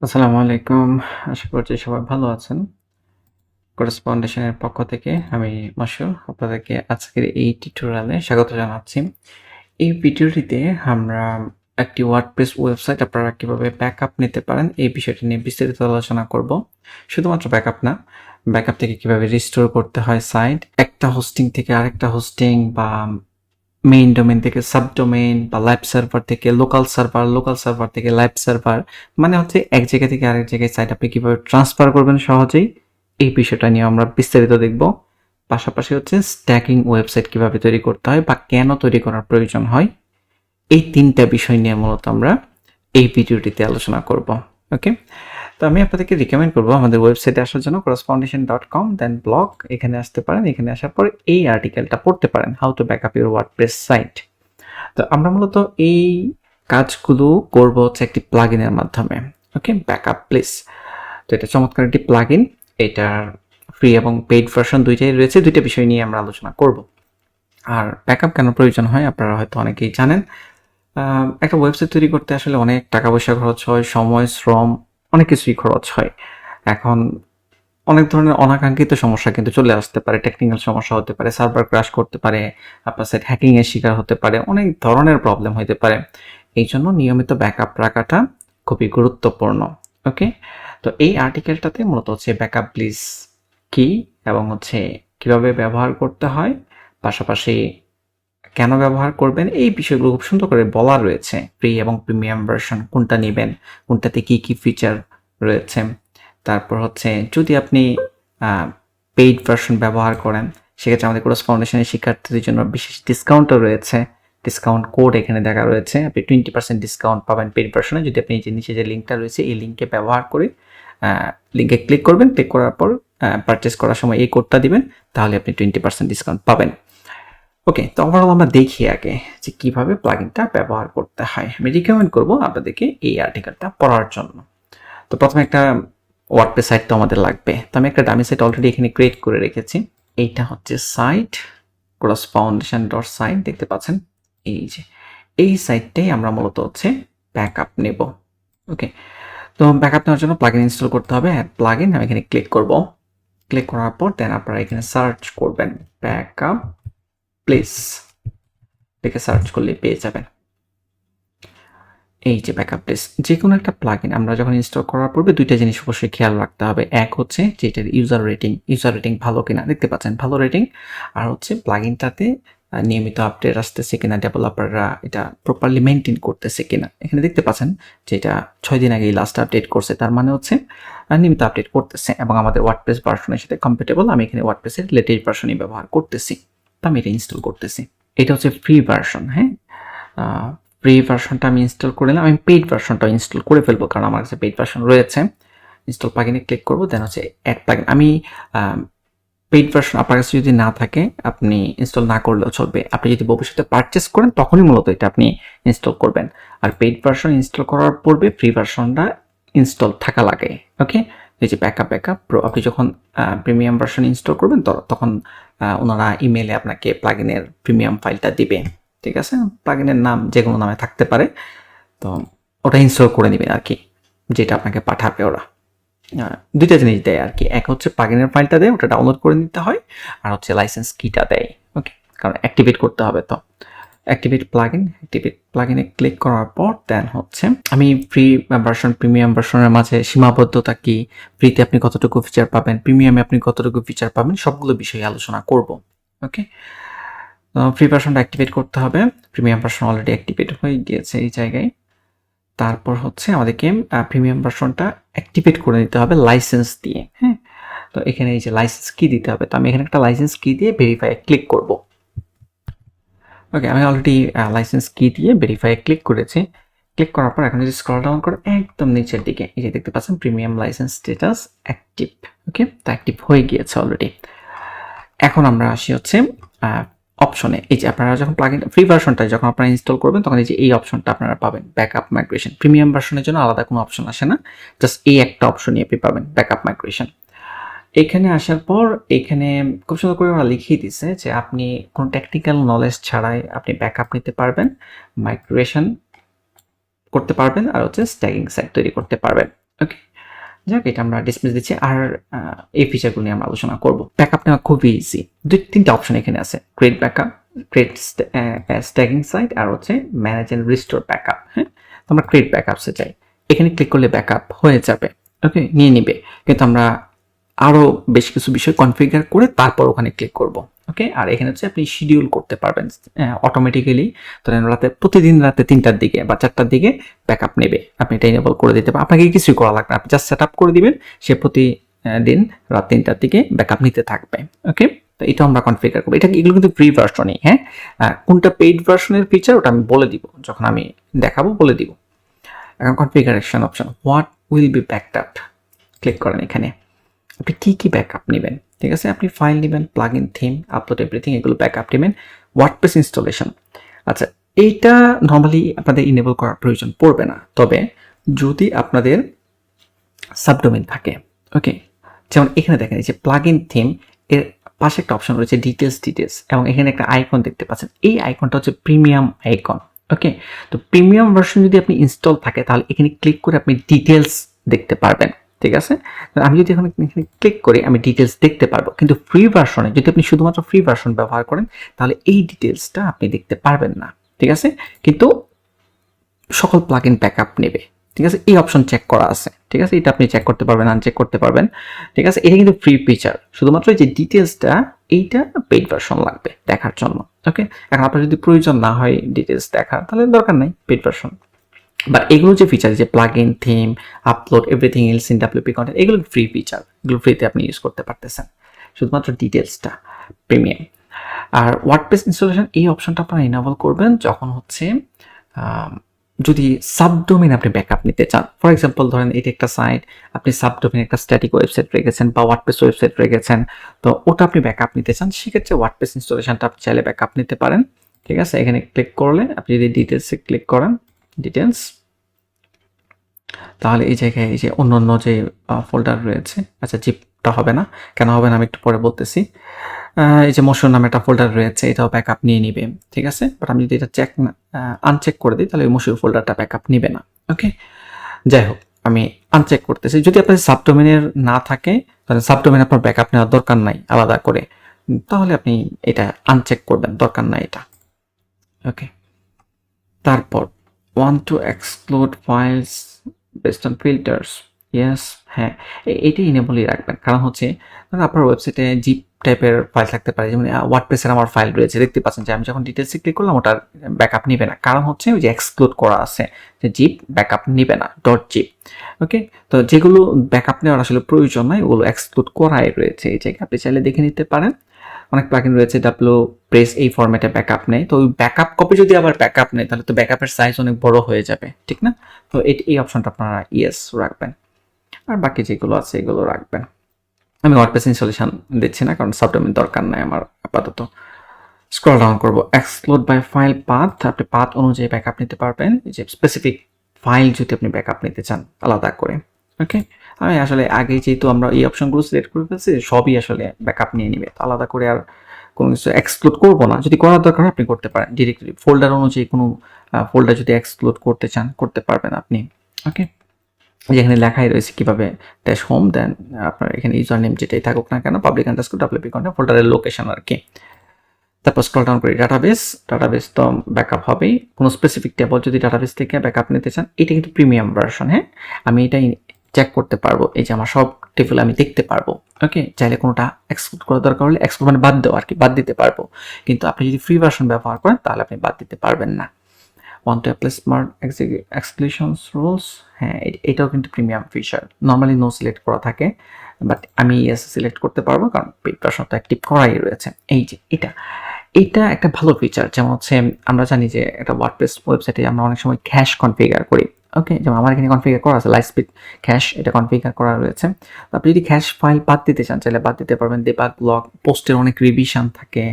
আসসালামু আলাইকুম। আশা করছি সবাই ভালো আছেন। করেসপন্ডেশনের পক্ষ থেকে আমি মাসুর আপনাদেরকে আজকের এই টিউটোরিয়ালে স্বাগত জানাচ্ছি। এই ভিডিওটিতে আমরা একটি ওয়ার্ডপ্রেস ওয়েবসাইট আপনারা কিভাবে ব্যাকআপ নিতে পারেন এই বিষয়টি নিয়ে বিস্তারিত আলোচনা করব। শুধুমাত্র ব্যাকআপ না, ব্যাকআপ থেকে কিভাবে রিস্টোর করতে হয় সাইট, একটা হোস্টিং থেকে আরেকটা হোস্টিং বা মেইন ডোমেইন থেকে সাবডোমেইন বা লাইভ সার্ভার থেকে লোকাল সার্ভার থেকে লাইভ সার্ভার, মানে হচ্ছে এক জায়গা থেকে আরেক জায়গায় সাইট আপনি কিভাবে ট্রান্সফার করবেন সহজেই, এই বিষয়টা নিয়ে আমরা বিস্তারিত দেখব। পাশাপাশি হচ্ছে স্ট্যাকিং ওয়েবসাইট কিভাবে তৈরি করতে হয় বা কেন তৈরি করার প্রয়োজন হয়, এই ৩টা বিষয় নিয়ে মূলত আমরা এই ভিডিওটিতে আলোচনা করব। ওকে, তো আমি আপনাদেরকে রিকমেন্ড করবো আমাদের ওয়েবসাইটে আসার জন্য correspondation.com, দেন ব্লগ, এখানে আসতে পারেন। এখানে আসার পর এই আর্টিকেলটা পড়তে পারেন, how to back up your WordPress site. তো আমরা মূলত এই কাজগুলো করব হচ্ছে একটি প্লাগইনের মাধ্যমে। ওকে, ব্যাকআপ প্লিজ। তো এটা চমৎকার একটি প্লাগইন। এটার ফ্রি এবং পেইড ভার্সন দুইটাই রয়েছে। দুইটা বিষয় নিয়ে আমরা আলোচনা করব। আর ব্যাকআপ কেন প্রয়োজন হয় আপনারা হয়তো অনেকেই জানেন। একটা ওয়েবসাইট তৈরি করতে আসলে অনেক টাকা পয়সা খরচ হয়, সময়, শ্রম, অনেক কিছুই খরচ হয়। এখন অনেক ধরনের অনাকাঙ্ক্ষিত সমস্যা কিন্তু চলে আসতে পারে। টেকনিক্যাল সমস্যা হতে পারে, সার্ভার ক্র্যাশ করতে পারে, আপনার সাইট হ্যাকিং এর শিকার হতে পারে, অনেক ধরনের প্রবলেম হতে পারে। এই জন্য নিয়মিত ব্যাকআপ রাখাটা খুবই গুরুত্বপূর্ণ। ওকে, তো এই আর্টিকেলটাতে মূলত হচ্ছে ব্যাকআপ প্লিজ কি এবং হচ্ছে কিভাবে ব্যবহার করতে হয়, পাশাপাশি কেন ব্যবহার করবেন, এই বিষয়গুলো খুব সুন্দর করে বলা রয়েছে। ফ্রি এবং প্রিমিয়াম ভার্সন কোনটা নেবেন, কোনটাতে কি কি ফিচার রয়েছে। তারপর হচ্ছে যদি আপনি পেইড ভার্সন ব্যবহার করেন, সেক্ষেত্রে আমাদের কোর্স ফাউন্ডেশনের শিক্ষার্থীদের জন্য বিশেষ ডিসকাউন্টও রয়েছে। ডিসকাউন্ট কোড এখানে দেখা রয়েছে। আপনি 20% ডিসকাউন্ট পাবেন পেইড ভার্সনে যদি আপনি যে নিচে যে লিঙ্কটা রয়েছে এই লিঙ্কে ব্যবহার করে লিঙ্কে ক্লিক করবেন। ক্লিক করার পর পারচেস করার সময় এই কোডটা দিবেন, তাহলে আপনি 20% ডিসকাউন্ট পাবেন। ওকে, তো ওভারঅল আমরা দেখি আগে যে কিভাবে প্লাগইনটা ব্যবহার করতে হয়। আমি রিকমেন্ড করব আপনাদেরকে এই আর্টিকেলটা পড়ার জন্য। তো প্রথমে একটা ওয়ার্ডপ্রেস সাইট তো আমাদের লাগবে। তো আমি একটা ডামি সাইট অলরেডি এখানে ক্রিয়েট করে রেখেছি। এইটা হচ্ছে সাইট crossfoundation.site, দেখতে পাচ্ছেন এই যে এই সাইটটাই আমরা মূলত হচ্ছে ব্যাকআপ নেব। ওকে, তো ব্যাকআপ নেওয়ার জন্য প্লাগইন ইনস্টল করতে হবে। অ্যাড প্লাগইন, আমি এখানে ক্লিক করব। ক্লিক করার পর দেন আপনারা এখানে সার্চ করবেন ব্যাকআপ প্লিজ, লিখে সার্চ করলে পেয়ে যাবেন। এই যে ব্যাকআপ প্লেস, যে কোনো একটা প্লাগইন আমরা যখন ইনস্টল করার পূর্বে দুইটা জিনিস অবশ্যই খেয়াল রাখতে হবে। এক হচ্ছে যে এটার ইউজার রেটিং ভালো কিনা, দেখতে পাচ্ছেন ভালো রেটিং। আর হচ্ছে প্লাগইনটাতে নিয়মিত আপডেট আসতেছে কিনা, ডেভেলপাররা এটা প্রপারলি মেনটেন করতেছে কিনা। এখানে দেখতে পাচ্ছেন যে এটা 6 দিন আগেই লাস্ট আপডেট করছে, তার মানে হচ্ছে নিয়মিত আপডেট করতেছে এবং আমাদের ওয়ার্ডপ্রেস ভার্সনের সাথে কম্প্যাটেবল। আমি এখানে ওয়ার্ডপ্রেসের লেটেস্ট ভার্সনই ব্যবহার করতেছি, তো আমি এটা ইনস্টল করতেছি। এটা হচ্ছে ফ্রি ভার্সন। হ্যাঁ, ফ্রি ভার্সনটা আমি ইনস্টল করে নিলাম। আমি পেইড ভার্সনটা ইনস্টল করে ফেলবো, কারণ আমার কাছে পেইড ভার্সন রয়েছে। ইনস্টল প্লাগইনে ক্লিক করবো, দেন হচ্ছে অ্যাড প্লাগইন। আমি পেইড ভার্সন আপনার কাছে যদি না থাকে আপনি ইনস্টল না করলেও চলবে। আপনি যদি ভবিষ্যতে পারচেস করেন তখনই মূলত এটা আপনি ইনস্টল করবেন। আর পেইড ভার্সন ইনস্টল করার পূর্বে ফ্রি ভার্সনটা ইনস্টল থাকা লাগে। ওকে, এই যে ব্যাকআপ প্রো, আপনি যখন প্রিমিয়াম ভার্সন ইনস্টল করবেন তখন ওনারা ইমেলে আপনাকে প্লাগইনের প্রিমিয়াম ফাইলটা দিবে। ঠিক আছে, প্লাগইনের নাম যে কোনো নামে থাকতে পারে, তো ওটা ইনস্টল করে নেবেন আর কি, যেটা আপনাকে পাঠাবে ওরা। দুইটা জিনিস দেয় আর কি, এক হচ্ছে প্লাগইনের ফাইলটা দেয়, ওটা ডাউনলোড করে নিতে হয়, আর হচ্ছে লাইসেন্স কিটা দেয়। ওকে, কারণ অ্যাক্টিভেট করতে হবে। তো অ্যাক্টিভেট প্লাগইনে ক্লিক করার পর দেন হচ্ছে আমি ফ্রি ভার্সন প্রিমিয়াম ভার্সনের মাঝে সীমাবদ্ধতা কি, ফ্রিতে আপনি কতটুকু ফিচার পাবেন, প্রিমিয়ামে আপনি কতটুকু ফিচার পাবেন, সবগুলো বিষয়ে আলোচনা করব। ওকে, ফ্রি ভার্সনটা অ্যাক্টিভেট করতে হবে। প্রিমিয়াম ভার্সন অলরেডি অ্যাক্টিভেট হয়ে গিয়েছে এই জায়গায়। তারপর হচ্ছে আমাদেরকে প্রিমিয়াম ভার্সনটা অ্যাক্টিভেট করে নিতে হবে লাইসেন্স দিয়ে। হ্যাঁ, তো এখানে এই যে লাইসেন্স কি দিতে হবে, তো আমি এখানে একটা লাইসেন্স কি দিয়ে ভেরিফাই ক্লিক করব। ওকে, আমি অলরেডি লাইসেন্স কি দিয়ে ভেরিফাই ক্লিক করেছি। ক্লিক করার পর এখন যদি স্ক্রল ডাউন করে একদম নিচের দিকে এই যে দেখতে পাচ্ছেন প্রিমিয়াম লাইসেন্স স্ট্যাটাস অ্যাক্টিভ। ওকে, তো অ্যাক্টিভ হয়ে গিয়েছে অলরেডি। এখন আমরা আসি হচ্ছে অপশনে। এই যে আপনারা যখন প্লাগইন ফ্রি ভার্সনটা যখন আপনারা ইনস্টল করবেন তখন এই যে এই অপশনটা আপনারা পাবেন, ব্যাকআপ মাইগ্রেশন। প্রিমিয়াম ভার্সনের জন্য আলাদা কোনো অপশন আসে না, জাস্ট এই একটা অপশনই আপনি পাবেন, ব্যাকআপ মাইগ্রেশন। এখানে আসার পর এখানে খুব সুন্দর করে ওরা লিখিয়ে দিচ্ছে যে আপনি কোনো টেকনিক্যাল নলেজ ছাড়াই আপনি ব্যাকআপ নিতে পারবেন, মাইগ্রেশন করতে পারবেন, আর হচ্ছে স্ট্যাকিং সাইট তৈরি করতে পারবেন। ওকে, যাক এটা আমরা ডিসমিস দিচ্ছি। আর এই ফিচারগুলো নিয়ে আমরা আলোচনা করব। ব্যাকআপ নেওয়া খুবই ইজি। 2-3টা অপশন এখানে আছে। Create backup, create staging site আর হচ্ছে ম্যানেজ এন্ড রিস্টোর ব্যাকআপ। হ্যাঁ, তো আমরা ক্রিয়েট ব্যাকআপসে যাই। এখানে ক্লিক করলে ব্যাকআপ হয়ে যাবে। ওকে, নিয়ে নিবে। কিন্তু আমরা আরও বেশ কিছু বিষয় কনফিগার করে তারপর ওখানে ক্লিক করব। ওকে, আর এখানে হচ্ছে আপনি শিডিউল করতে পারবেন অটোমেটিক্যালি। ধরেন প্রতিদিন রাতে 3টার দিকে বা 4টার দিকে ব্যাকআপ নেবে, আপনি এটা এনেবল করে দিতে পারেন। আপনাকে কিছুই করা লাগবে না, আপনি জাস্ট সেট আপ করে দিবেন, সে প্রতিদিন রাত 3টার দিকে ব্যাকআপ নিতে থাকবে। ওকে, তো এটা আমরা কনফিগার করবো। এগুলো কিন্তু ফ্রি ভার্সনই। হ্যাঁ, কোনটা পেইড ভার্সনের ফিচার ওটা আমি বলে দিব, যখন আমি দেখাবো বলে দিব। এখন configuration option, what will be backed up, click করেন। এখানে আপনি কী কী ব্যাকআপ নেবেন, ঠিক আছে? আপনি ফাইল নেবেন, plug in, theme, upload, everything, এগুলো ব্যাকআপ নেবেন। ওয়ার্ডপ্রেস ইনস্টলেশন, আচ্ছা এইটা নর্মালি আপনাদের ইনেবল করার প্রয়োজন পড়বে না, তবে যদি আপনাদের সাবডোমেন থাকে। ওকে, যেমন এখানে দেখেন এই যে প্লাগ ইন থিম, এর পাশে একটা অপশন রয়েছে ডিটেলস, এবং এখানে একটা আইকন দেখতে পাচ্ছেন। এই আইকনটা হচ্ছে প্রিমিয়াম আইকন। ওকে, তো প্রিমিয়াম ভার্সন যদি আপনি ইনস্টল থাকে তাহলে এখানে ক্লিক করে আপনি ডিটেলস দেখতে পারবেন, ঠিক আছে? আমি যদি এখন এখানে ক্লিক করি আমি ডিটেলস দেখতে পারবো, কিন্তু ফ্রি ভার্সনে যদি আপনি শুধুমাত্র ফ্রি ভার্সন ব্যবহার করেন তাহলে এই ডিটেলসটা আপনি দেখতে পারবেন না, ঠিক আছে? কিন্তু সকল প্লাগইন ব্যাকআপ নেবে, ঠিক আছে? এই অপশন চেক করা আছে, ঠিক আছে? এটা আপনি চেক করতে পারবেন, আনচেক করতে পারবেন, ঠিক আছে? এটা কিন্তু ফ্রি ফিচার, শুধুমাত্র এই যে ডিটেলসটা এইটা পেইড ভার্সন লাগবে দেখার জন্য। ওকে, এখন আপনার যদি প্রয়োজন না হয় ডিটেলস দেখার তাহলে দরকার নাই পেইড ভার্সন। বাট এগুলো যে ফিচার, যে plug in, theme, upload, everything else in WP content, এগুলো ফ্রি ফিচার, এগুলো ফ্রিতে আপনি ইউজ করতে পারতেছেন, শুধুমাত্র ডিটেলসটা প্রিমিয়াম। আর ওয়ার্ডপ্রেস ইনস্টলেশন এই অপশনটা আপনারা ইনেবল করবেন যখন হচ্ছে যদি সাবডোমেন আপনি ব্যাকআপ নিতে চান। ফর এক্সাম্পল ধরেন এটা একটা সাইট, আপনি সাবডোমেন একটা স্ট্যাটিক ওয়েবসাইট রেখেছেন বা ওয়ার্ডপ্রেস ওয়েবসাইট রেখেছেন, তো ওটা আপনি ব্যাকআপ নিতে চান, সেক্ষেত্রে ওয়ার্ডপ্রেস ইনস্টলেশনটা আপনি চাইলে ব্যাকআপ নিতে পারেন, ঠিক আছে? এখানে ক্লিক করলে আপনি যদি ডিটেলসে ক্লিক করেন, ডিটেলস, তাহলে এই জায়গায় এই যে অন্য যে ফোল্ডার রয়েছে, আচ্ছা জিপটা হবে না, কেন হবে না আমি একটু পরে বলতেছি। এই যে মোশন নামে একটা ফোল্ডার রয়েছে, এটাও ব্যাকআপ নিয়ে নিবে, ঠিক আছে? বাট আমি যদি এটা আনচেক করে দিই তাহলে ওই মোশন ফোল্ডারটা ব্যাকআপ নিবে না। ওকে, যাই হোক আমি আনচেক করতেছি। যদি আপনার সাবডোমেনের না থাকে তাহলে সাবডোমেন আপনার ব্যাকআপ নেওয়ার দরকার নাই আলাদা করে, তাহলে আপনি এটা আনচেক করবেন, দরকার নাই এটা। ওকে, তারপর want to exclude files based on filters, yes, হ্যাঁ এইটা ইনেবলই রাখবেন, কারণ হচ্ছে আপনার ওয়েবসাইটে জিপ টাইপের ফাইল থাকতে পারে, যেমন ওয়ার্ডপ্রেসের আমার ফাইল রয়েছে, দেখতে পাচ্ছেন যে আমি যখন ডিটেলসে ক্লিক করলাম ওটার ব্যাকআপ নিবে না, কারণ হচ্ছে ওই যে এক্সক্লুড করা আছে যে জিপ ব্যাকআপ নিবে না, ডট জিপ। ওকে, তো যেগুলো ব্যাকআপ নেওয়ার আসলে প্রয়োজন নয় ওগুলো এক্সক্লুড করাই রয়েছে, এই জায়গায় আপনি চাইলে দেখে নিতে পারেন। অনেক প্লাগইন রয়েছে প্রেস এই ফরম্যাটে ব্যাকআপ নেয়, তো ওই ব্যাকআপ কপি যদি আবার ব্যাকআপ নেয় তাহলে তো ব্যাকআপের সাইজ অনেক বড় হয়ে যাবে, ঠিক না? তো এই অপশনটা আপনারা ইয়েস রাখবেন, আর বাকি যেগুলো আছে এগুলো রাখবেন। আমি ওয়ার্ডপ্রেস ইনস্টলেশন দিচ্ছি না কারণ সাবডোমেন দরকার নাই আমার আপাতত। স্ক্রল ডাউন করব, এক্সক্লুড বাই ফাইল পাথ, আপনি পাথ অনুযায়ী ব্যাকআপ নিতে পারবেন, যে স্পেসিফিক ফাইল যদি আপনি ব্যাকআপ নিতে চান আলাদা করে। ওকে, আমি আসলে আগে যেহেতু আমরা এই অপশনগুলো সিলেক্ট করে ফেলছি সবই আসলে ব্যাকআপ নিয়ে নিবে, তো আলাদা করে আর কোনো কিছু এক্সক্লুড করবো না। যদি করার দরকার হয় আপনি করতে পারেন, ডিরেক্টলি ফোল্ডার অনুযায়ী কোনো ফোল্ডার যদি এক্সক্লুড করতে চান করতে পারবেন আপনি। ওকে, যেখানে লেখাই রয়েছে কিভাবে ড্যাশ হোম দেন আপনার এখানে ইউজার নেম যেটাই থাকুক না কেন, পাবলিক আন্ডারস্কোর ডাব্লিউপি কন্টেন্ট, ফোল্ডারের লোকেশন আর কি। তারপর স্ক্রল ডাউন করি, ডাটাবেস তো ব্যাকআপ হবেই। কোনো স্পেসিফিক টেবল যদি ডাটাবেস থেকে ব্যাকআপ নিতে চান, এটা কিন্তু প্রিমিয়াম ভার্সন। হ্যাঁ, আমি এটা চেক করতে পারবো, এই যে আমার সব টেবিল আমি দেখতে পারবো। ওকে, চাইলে কোনোটা এক্সক্লুড করার দরকার হলে এক্সক্লুড মানে বাদ দেওয়া আর কি, বাদ দিতে পারবো, কিন্তু আপনি যদি ফ্রি ভার্সন ব্যবহার করেন তাহলে আপনি বাদ দিতে পারবেন না। want to apply smart exclusions rules, হ্যাঁ এটাও কিন্তু premium feature, normally no select করা থাকে, বাট আমি ইয়েস সিলেক্ট করতে পারবো কারণ পেইড ভার্সন তো অ্যাক্টিভ করাই রয়েছে। এই যে এটা একটা ভালো ফিচার, যেমন হচ্ছে আমরা জানি যে একটা ওয়ার্ডপ্রেস ওয়েবসাইটে আমরা অনেক সময় ক্যাশ কনফিগার করি। ওকে, যেমন আমার এখানে কনফিগার করা আছে লাইট স্পিড ক্যাশ, এটা কনফিগার করা রয়েছে। আপনি যদি ক্যাশ ফাইল বাদ দিতে চান চাইলে বাদ দিতে পারবেন। দেবাগ ব্লক পোস্টের অনেক রিভিশন থাকে,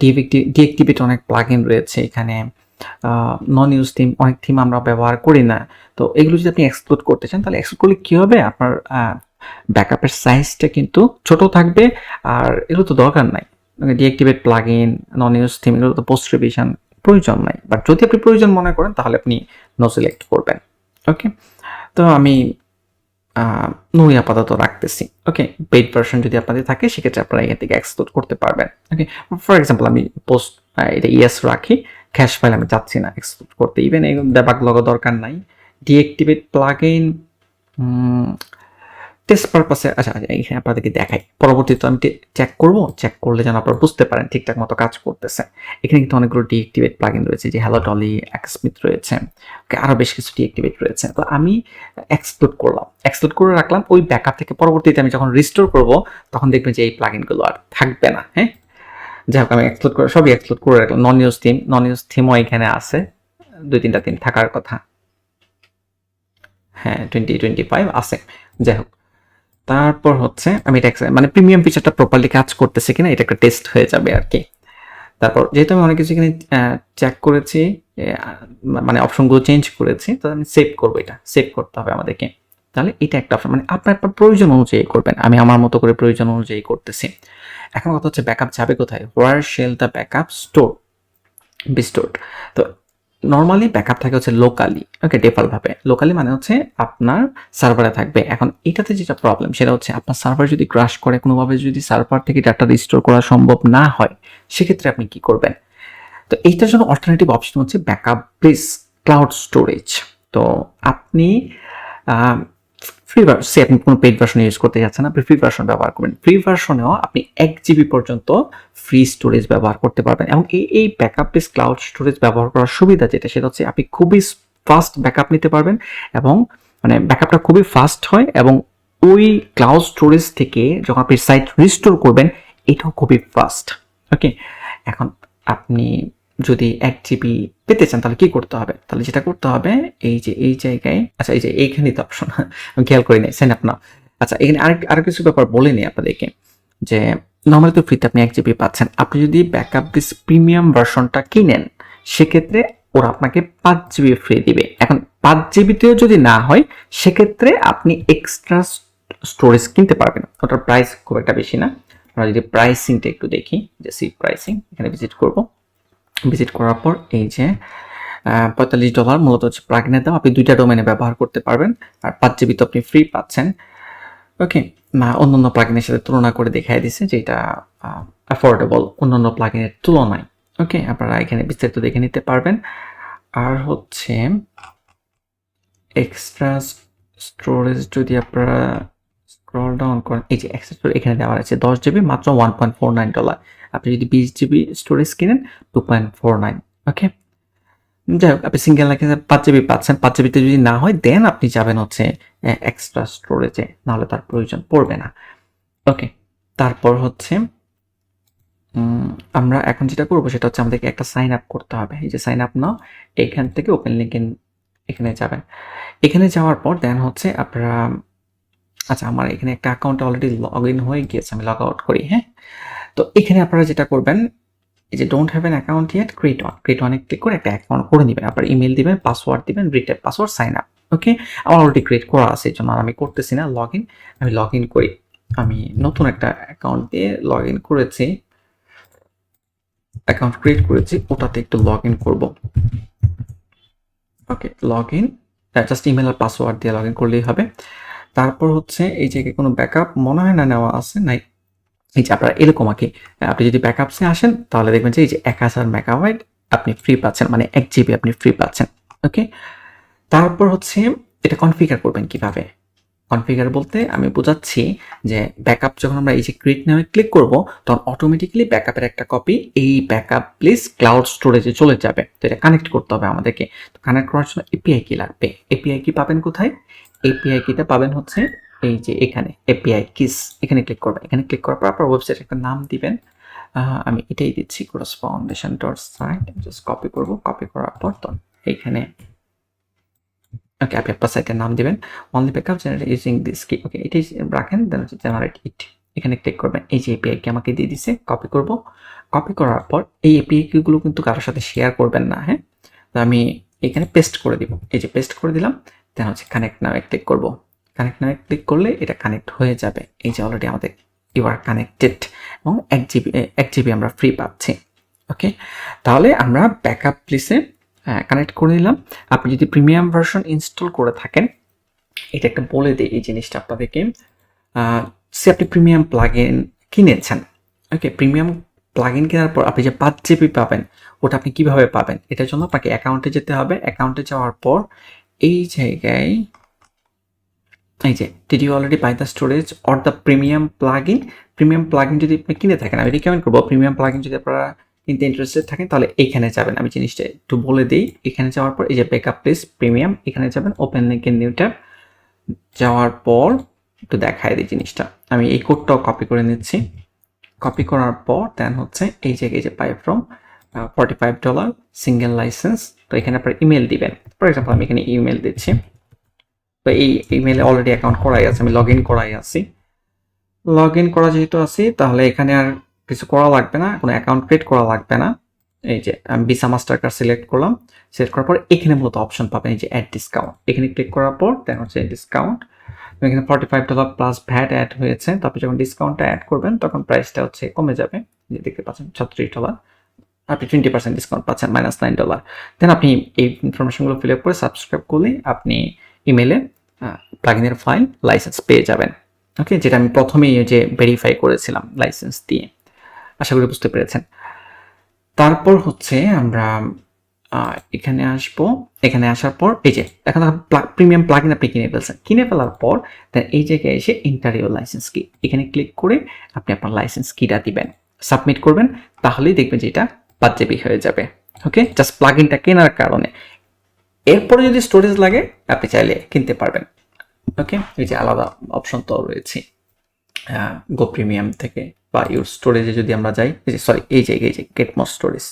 ডিএক্টিভেট অনেক প্লাগইন রয়েছে এখানে, নন ইউজ থিম, অনেক থিম আমরা ব্যবহার করি না, তো এগুলো যদি আপনি এক্সক্লুড করতে চান তাহলে এক্সক্লুড করলে কী হবে, আপনার ব্যাকআপের সাইজটা কিন্তু ছোট থাকবে, আর এগুলো তো দরকার নাই। ডিঅ্যাক্টিভেট প্লাগইন, নন ইউজ থিম, এগুলো তো পোস্ট রিভিশন প্রয়োজন নাই, বাট যদি আপনি প্রয়োজন মনে করেন তাহলে আপনি নো সিলেক্ট করবেন। ওকে, তো আমি নই আপাতত রাখতেছি। ওকে, পেইড ভার্সন যদি আপনাদের থাকে সেক্ষেত্রে আপনারা এখান থেকে এক্সপ্লোর করতে পারবেন। ওকে, ফর এক্সাম্পল আমি পোস্ট এটা ইয়েস রাখি, ক্যাশ ফাইল আমি চাচ্ছি না এক্সপ্লোর করতে, ইভেন এই ডেবাগ লগো দরকার নাই। ডিঅ্যাক্টিভেট প্লাগইন টেস্ট পারপাসে, আচ্ছা এখানে আপনাদেরকে দেখাই, পরবর্তীতে আমি চেক করব, চেক করলে যেন আপনারা বুঝতে পারেন ঠিকঠাক মতো কাজ করতেছে। এখানে কিন্তু অনেকগুলো ডিঅ্যাক্টিভেট প্লাগইন রয়েছে, যে হ্যালো টলি, এক্সমিথ রয়েছে, আরও বেশ কিছু ডিঅ্যাক্টিভেট রয়েছে। তো আমি এক্সক্লুড করে রাখলাম, ওই ব্যাকআপ থেকে পরবর্তীতে আমি যখন রিস্টোর করব তখন দেখবেন যে এই প্লাগইনগুলো আর থাকবে না। হ্যাঁ, যাই হোক আমি সবই এক্সক্লুড করে রাখলাম। নন ইউজ থিমও এখানে আছে, 2-3টা থিম থাকার কথা। হ্যাঁ, 2025 আছে। যাই হোক, তারপর হচ্ছে আমি এটা মানে প্রিমিয়াম ফিচারটা প্রপারলি কাজ করতেছে কিনা এটা একটা টেস্ট হয়ে যাবে আর কি। তারপর যেহেতু আমি অনেক কিছু এখানে চেক করেছি, মানে অপশনগুলো চেঞ্জ করেছি, তো আমি সেভ করবো, এটা সেভ করতে হবে আমাদেরকে। তাহলে এটা একটা অপশন, মানে আপনার প্রয়োজন অনুযায়ী করবেন, আমি আমার মতো করে প্রয়োজন অনুযায়ী করতেছি। এখন কথা হচ্ছে ব্যাকআপ যাবে কোথায়, where shall the backup store be stored. তো নর্মালি ব্যাকআপ থাকে হচ্ছে লোকালি, ওকে, ডিফল্ট ভাবে লোকালি মানে হচ্ছে আপনার সার্ভারে থাকবে। এখন এটাতে যেটা প্রবলেম সেটা হচ্ছে আপনার সার্ভার যদি ক্রাশ করে, কোনোভাবে যদি সার্ভার থেকে ডাটা রিস্টোর করা সম্ভব না হয়, সেক্ষেত্রে আপনি কি করবেন? তো এইটার জন্য অল্টারনেটিভ অপশন হচ্ছে ব্যাকআপ প্লিজ ক্লাউড স্টোরেজ। তো আপনি ফ্রি ভার্সন, আপনি কোনো পেইড ভার্সন ইউজ করতে যাচ্ছেন, আপনি ফ্রি ভার্সন ব্যবহার করবেন। ফ্রি ভার্সনেও আপনি 1 জিবি পর্যন্ত ফ্রি স্টোরেজ ব্যবহার করতে পারবেন। এবং এই ব্যাকআপ বেস ক্লাউড স্টোরেজ ব্যবহার করার সুবিধা যেটা, সেটা হচ্ছে আপনি খুবই ফাস্ট ব্যাকআপ নিতে পারবেন, এবং মানে ব্যাকআপটা খুবই ফাস্ট হয়, এবং ওই ক্লাউড স্টোরেজ থেকে যখন আপনি সাইট রিস্টোর করবেন এটাও খুবই ফাস্ট। ওকে, এখন আপনি যদি 1 জিবি পেতে চান তাহলে কি করতে হবে? তাহলে যেটা করতে হবে, এই যে এই জায়গায়, আচ্ছা এই যে এইখানেই তো অপশন, আমি খেয়াল করি নাই, সাইন আপ নাও। আচ্ছা, এখানে আরো কিছু ব্যাপার বলে নিই আপনাদেরকে, যে নর্মালি তো ফ্রিতে আপনি 1 জিবি পাচ্ছেন, আপনি যদি ব্যাকআপ দিস প্রিমিয়াম ভার্সনটা কিনেন সেক্ষেত্রে ওরা আপনাকে 5 জিবি ফ্রি দিবে। এখন 5 জিবিতেও যদি না হয় সেক্ষেত্রে আপনি এক্সট্রা স্টোরেজ কিনতে পারবেন, ওটার প্রাইস খুব একটা বেশি না। আমরা যদি প্রাইসিংটা একটু দেখি, যে সি প্রাইসিং, এখানে ভিজিট করার পর এই যে $45 মূলত হচ্ছে প্লাগইনের দাম, আপনি 2টা ডোমেনে ব্যবহার করতে পারবেন, আর 5 জিবি তো আপনি ফ্রি পাচ্ছেন। ওকে, অন্যান্য প্লাগইনের সাথে তুলনা করে দেখাই দিচ্ছে যে এটা অ্যাফোর্ডেবল অন্যান্য প্লাগইনের তুলনায়। ওকে, আপনারা এখানে বিস্তারিত দেখে নিতে পারবেন। আর হচ্ছে এক্সট্রা স্টোরেজ যদি আপনারা স্ক্রল ডাউন করেন, এই যে এক্সট্রা স্টোরেজ এখানে দেওয়া আছে 10 জিবি মাত্র $1.49। আপনি যদি 20 জিবি স্টোরেজ কিনেন 2.49। ওকে, যাই হোক, আপনি সিঙ্গেল রাখে 5 জিবি পাচ্ছেন। 5 জিবিতে যদি না হয় দেন আপনি যাবেন হচ্ছে এক্সট্রা স্টোরেজে, নাহলে তার প্রয়োজন পড়বে না। ওকে, তারপর হচ্ছে আমরা এখন যেটা করবো সেটা হচ্ছে আমাদেরকে একটা সাইন আপ করতে হবে। এই যে সাইন আপ নাও, এখান থেকে ওপেন লিঙ্ক এখানে যাবেন। এখানে যাওয়ার পর দেন হচ্ছে আপনারা, আচ্ছা আমার এখানে একটা অ্যাকাউন্ট অলরেডি লগ ইন হয়ে গিয়েছে, আমি লগ আউট করি। হ্যাঁ, তো এখানে আপনারা যেটা করবেন, এই যে don't have an account yet, create ওয়ানে ক্লিক করে একটা অ্যাকাউন্ট করে নেবেন। আপনার ইমেল দিবেন, পাসওয়ার্ড দিবেন, রিটাইপ পাসওয়ার্ড, সাইন আপ। ওকে, আমার অলরেডি ক্রিয়েট করা আছে, এই জন্য আমি করতেছি না লগ ইন। আমি লগ ইন করি, আমি নতুন একটা অ্যাকাউন্ট দিয়ে লগ ইন করেছি, অ্যাকাউন্ট ক্রিয়েট করেছি, ওটাতে একটু লগ ইন করবো। Okay, log in, just email আর পাসওয়ার্ড দিয়ে লগ ইন করলেই হবে। তারপর হচ্ছে এই জায়গায় কোনো ব্যাকআপ মনে হয় না নেওয়া আছে, নাই। এই যে আপনারা এরকম আগে, আপনি যদি ব্যাকআপসে আসেন তাহলে দেখবেন যে এই যে 1000 মেগাবাইট আপনি ফ্রি পাচ্ছেন, মানে 1 জিবি আপনি ফ্রি পাচ্ছেন। ওকে, তারপর হচ্ছে এটা কনফিগার করবেন কিভাবে? কনফিগার বলতে আমি বোঝাচ্ছি যে ব্যাকআপ যখন আমরা এই যে ক্রিয়েট নামে ক্লিক করব তখন অটোমেটিক্যালি ব্যাকআপের একটা কপি এই ব্যাকআপ প্লিজ ক্লাউড স্টোরেজে চলে যাবে। তো এটা কানেক্ট করতে হবে আমাদেরকে। তো কানেক্ট করার জন্য এপিআই কি লাগবে? এপিআই কি পাবেন কোথায়? এপিআই কিটা পাবেন হচ্ছে এই যে এখানে এপিআই কিস, এখানে ক্লিক করবেন। এখানে ক্লিক করার পর আপনার ওয়েবসাইট একটা নাম দিবেন, আমি এটাই দিচ্ছি, Corus foundation dot site. Just copy করব, কপি করার পর তো এইখানে ওকে, আপনি আপনার সাইটের নাম দিবেন, only backup generate using this কি। ওকে, এটাই রাখেন, দেন হচ্ছে জেনারেট ইট, এখানে ক্লিক করবেন। এই যে এপিআই কি আমাকে দিয়ে দিছে, কপি করব। কপি করার পর এই এপিআই গুলো কিন্তু কারোর সাথে শেয়ার করবেন না। হ্যাঁ, তো আমি এখানে পেস্ট করে দিব, এই যে পেস্ট করে দিলাম। দেন হচ্ছে কানেক্ট নাও ক্লিক করব। কানেক্ট নাও ক্লিক করলে এটা কানেক্ট হয়ে যাবে। এই যে অলরেডি আমাদের ইউ আর কানেক্টেড, এবং 1 জিবি আমরা ফ্রি পাচ্ছি। ওকে, তাহলে আমরা ব্যাকআপ প্লিসে কানেক্ট করে নিলাম। আপনি যদি প্রিমিয়াম ভার্সন ইনস্টল করে থাকেন এটা একটা বলে দিই এই জিনিসটা আপনাদেরকে। সে আপনি প্রিমিয়াম প্লাগইন কিনেছেন, ওকে, প্রিমিয়াম প্লাগইন কেনার পর আপনি যে 5 জিবি পাবেন ওটা আপনি কিভাবে পাবেন? এটার জন্য আপনাকে অ্যাকাউন্টে যেতে হবে। অ্যাকাউন্টে যাওয়ার পর এই জায়গায় এই যে did you already buy the storage or the premium plugin. Premium plugin যদি আপনি কিনে থাকেন, আমি রিকমেন্ড করবো প্রিমিয়াম প্লাগইন যদি আপনারা কিনতে ইন্টারেস্টেড থাকেন তাহলে এইখানে যাবেন। আমি জিনিসটা একটু বলে দিই। এখানে যাওয়ার পর এই যে ব্যাকআপ প্লেস প্রিমিয়াম, এখানে যাবেন, open link in new tab. যাওয়ার পর একটু দেখায় দিই জিনিসটা। আমি এই কোডটাও কপি করে নিচ্ছি। কপি করার পর দেন হচ্ছে এই জায়গায় যে পাই ফ্রম $45 সিঙ্গেল লাইসেন্স। তো এখানে আপনার ইমেল দিবেন। ফর এক্সাম্পল আমি এখানে ইমেল দিচ্ছি। তো এই ইমেলে অলরেডি অ্যাকাউন্ট করাই আছে, আমি লগ ইন করাই আছি। লগ ইন করা যেহেতু আছি তাহলে এখানে আর কিছু করা লাগবে না, কোনো অ্যাকাউন্ট ক্রিয়েট করা লাগবে না। এই যে আমি ভিসা মাস্টার কার্ড সিলেক্ট করলাম। সিলেক্ট করার পর এখানে মূলত অপশন পাবেন এই যে অ্যাড ডিসকাউন্ট। এখানে ক্লিক করার পর দেন হচ্ছে ডিসকাউন্ট। এখানে $45 প্লাস ভ্যাট অ্যাড হয়েছে। তো আপনি যখন ডিসকাউন্টটা অ্যাড করবেন তখন প্রাইসটা হচ্ছে কমে যাবে। যে দেখতে পাচ্ছেন $36, আপনি 20% ডিসকাউন্ট পাচ্ছেন -$9। দেন আপনি এই ইনফরমেশনগুলো ফিল আপ করে সাবস্ক্রাইব করলে আপনি ইমেলে প্লাগইনের ফাইল লাইসেন্স পেয়ে যাবেন। ওকে, যেটা আমি প্রথমেই যে ভেরিফাই করেছিলাম লাইসেন্স দিয়ে। আশা করি বুঝতে পেরেছেন। তারপর হচ্ছে আমরা এখানে আসবো। এখানে আসার পর এই যে এখন প্রিমিয়াম প্লাগইন আপনি কিনে ফেলছেন। কিনে ফেলার পর দেন এই জায়গায় এসে এন্টার ইউর লাইসেন্স কি, এখানে ক্লিক করে আপনি আপনার লাইসেন্স কিটা দিবেন, সাবমিট করবেন। তাহলেই দেখবেন যে এটা 5 জিবি হয়ে যাবে। ওকে, জাস্ট প্লাগইনটা কেনার কারণে। এরপরে যদি স্টোরেজ লাগে আপনি চাইলে কিনতে পারবেন। ওকে, এই যে আলাদা অপশন তো রয়েছে গো প্রিমিয়াম থেকে বা ইউর স্টোরেজে যদি আমরা যাই, এই যে সরি এই জায়গায় যে গেট মোর স্টোরেজ,